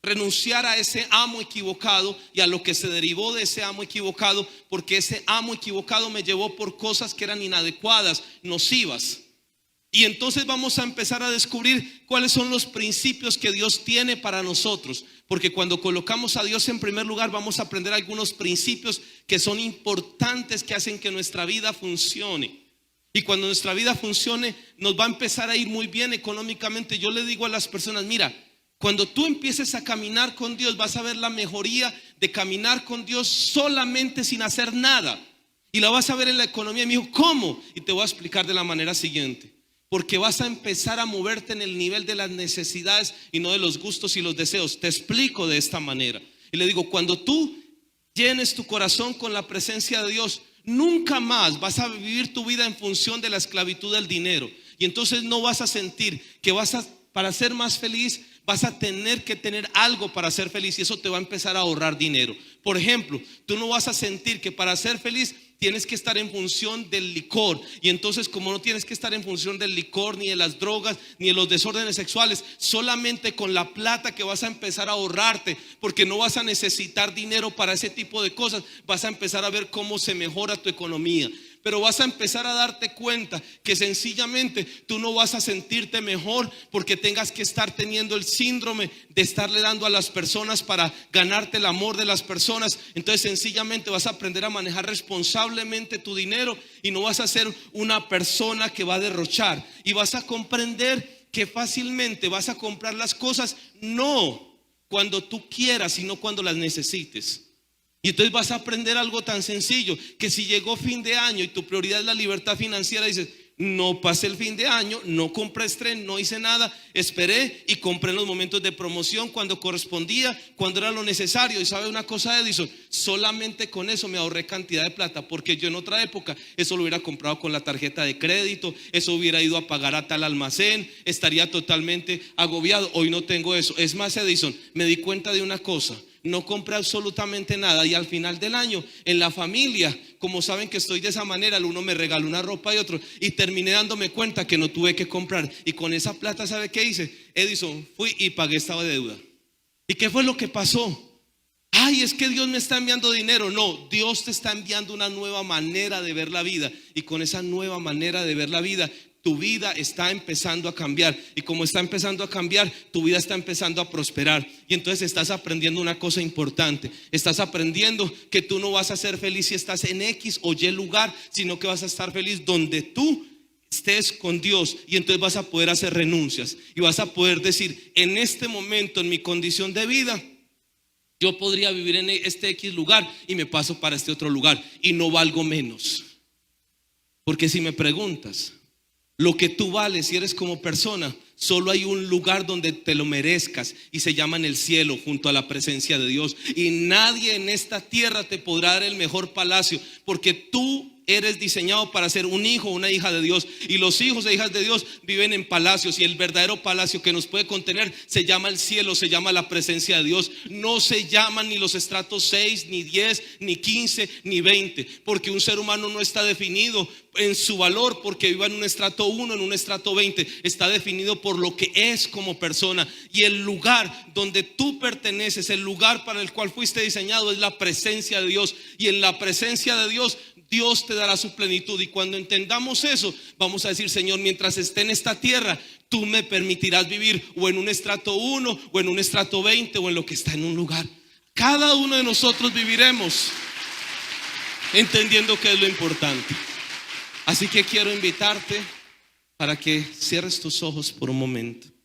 renunciar a ese amo equivocado y a lo que se derivó de ese amo equivocado, porque ese amo equivocado me llevó por cosas que eran inadecuadas, nocivas. Y entonces vamos a empezar a descubrir cuáles son los principios que Dios tiene para nosotros. Porque cuando colocamos a Dios en primer lugar vamos a aprender algunos principios que son importantes, que hacen que nuestra vida funcione. Y cuando nuestra vida funcione nos va a empezar a ir muy bien económicamente. Yo le digo a las personas, mira, cuando tú empieces a caminar con Dios vas a ver la mejoría de caminar con Dios solamente sin hacer nada. Y la vas a ver en la economía. Y me dijo, ¿cómo? Y te voy a explicar de la manera siguiente. porque vas a empezar a moverte en el nivel de las necesidades y no de los gustos y los deseos. Te explico de esta manera. Y le digo, cuando tú llenes tu corazón con la presencia de Dios, nunca más vas a vivir tu vida en función de la esclavitud del dinero. Y entonces no vas a sentir que para ser más feliz, vas a tener que tener algo para ser feliz, y eso te va a empezar a ahorrar dinero. Por ejemplo, tú no vas a sentir que para ser feliz tienes que estar en función del licor, y entonces como no tienes que estar en función del licor, ni de las drogas, ni de los desórdenes sexuales, solamente con la plata que vas a empezar a ahorrarte, porque no vas a necesitar dinero para ese tipo de cosas, vas a empezar a ver cómo se mejora tu economía. Pero vas a empezar a darte cuenta que sencillamente tú no vas a sentirte mejor porque tengas que estar teniendo el síndrome de estarle dando a las personas para ganarte el amor de las personas. Entonces sencillamente vas a aprender a manejar responsablemente tu dinero y no vas a ser una persona que va a derrochar. Y vas a comprender que fácilmente vas a comprar las cosas no cuando tú quieras, sino cuando las necesites. Y entonces vas a aprender algo tan sencillo, que si llegó fin de año y tu prioridad es la libertad financiera, dices, no pasé el fin de año, no compré estreno, no hice nada, esperé y compré en los momentos de promoción, cuando correspondía, cuando era lo necesario. Y sabe una cosa, Edison, solamente con eso me ahorré cantidad de plata, porque yo en otra época eso lo hubiera comprado con la tarjeta de crédito, eso hubiera ido a pagar a tal almacén, estaría totalmente agobiado. Hoy no tengo eso. Es más, Edison, me di cuenta de una cosa: no compré absolutamente nada, y al final del año en la familia, como saben que estoy de esa manera, el uno me regaló una ropa y otro, y terminé dándome cuenta que no tuve que comprar. Y con esa plata, ¿sabe qué hice? Edison, fui y pagué esta deuda. ¿Y qué fue lo que pasó? Ay, es que Dios me está enviando dinero. No, Dios te está enviando una nueva manera de ver la vida, y con esa nueva manera de ver la vida, tu vida está empezando a cambiar, y como está empezando a cambiar, tu vida está empezando a prosperar. Y entonces estás aprendiendo una cosa importante. Estás aprendiendo que tú no vas a ser feliz si estás en X o Y lugar, sino que vas a estar feliz donde tú estés con Dios. Y entonces vas a poder hacer renuncias y vas a poder decir, en este momento, en mi condición de vida, yo podría vivir en este X lugar y me paso para este otro lugar y no valgo menos. Porque si me preguntas lo que tú vales si eres como persona, solo hay un lugar donde te lo merezcas, y se llama en el cielo, junto a la presencia de Dios. Y nadie en esta tierra te podrá dar el mejor palacio, porque tú eres diseñado para ser un hijo o una hija de Dios, y los hijos e hijas de Dios viven en palacios, y el verdadero palacio que nos puede contener se llama el cielo, se llama la presencia de Dios. No se llaman ni los estratos 6, ni 10, ni 15, ni 20, porque un ser humano no está definido en su valor porque viva en un estrato 1, en un estrato 20. Está definido por lo que es como persona, y el lugar donde tú perteneces, el lugar para el cual fuiste diseñado, es la presencia de Dios. Y en la presencia de Dios, Dios te dará su plenitud. Y cuando entendamos eso, vamos a decir, Señor, mientras esté en esta tierra, tú me permitirás vivir o en un estrato 1, o en un estrato 20, o en lo que está en un lugar. Cada uno de nosotros viviremos entendiendo qué es lo importante. Así que quiero invitarte para que cierres tus ojos por un momento.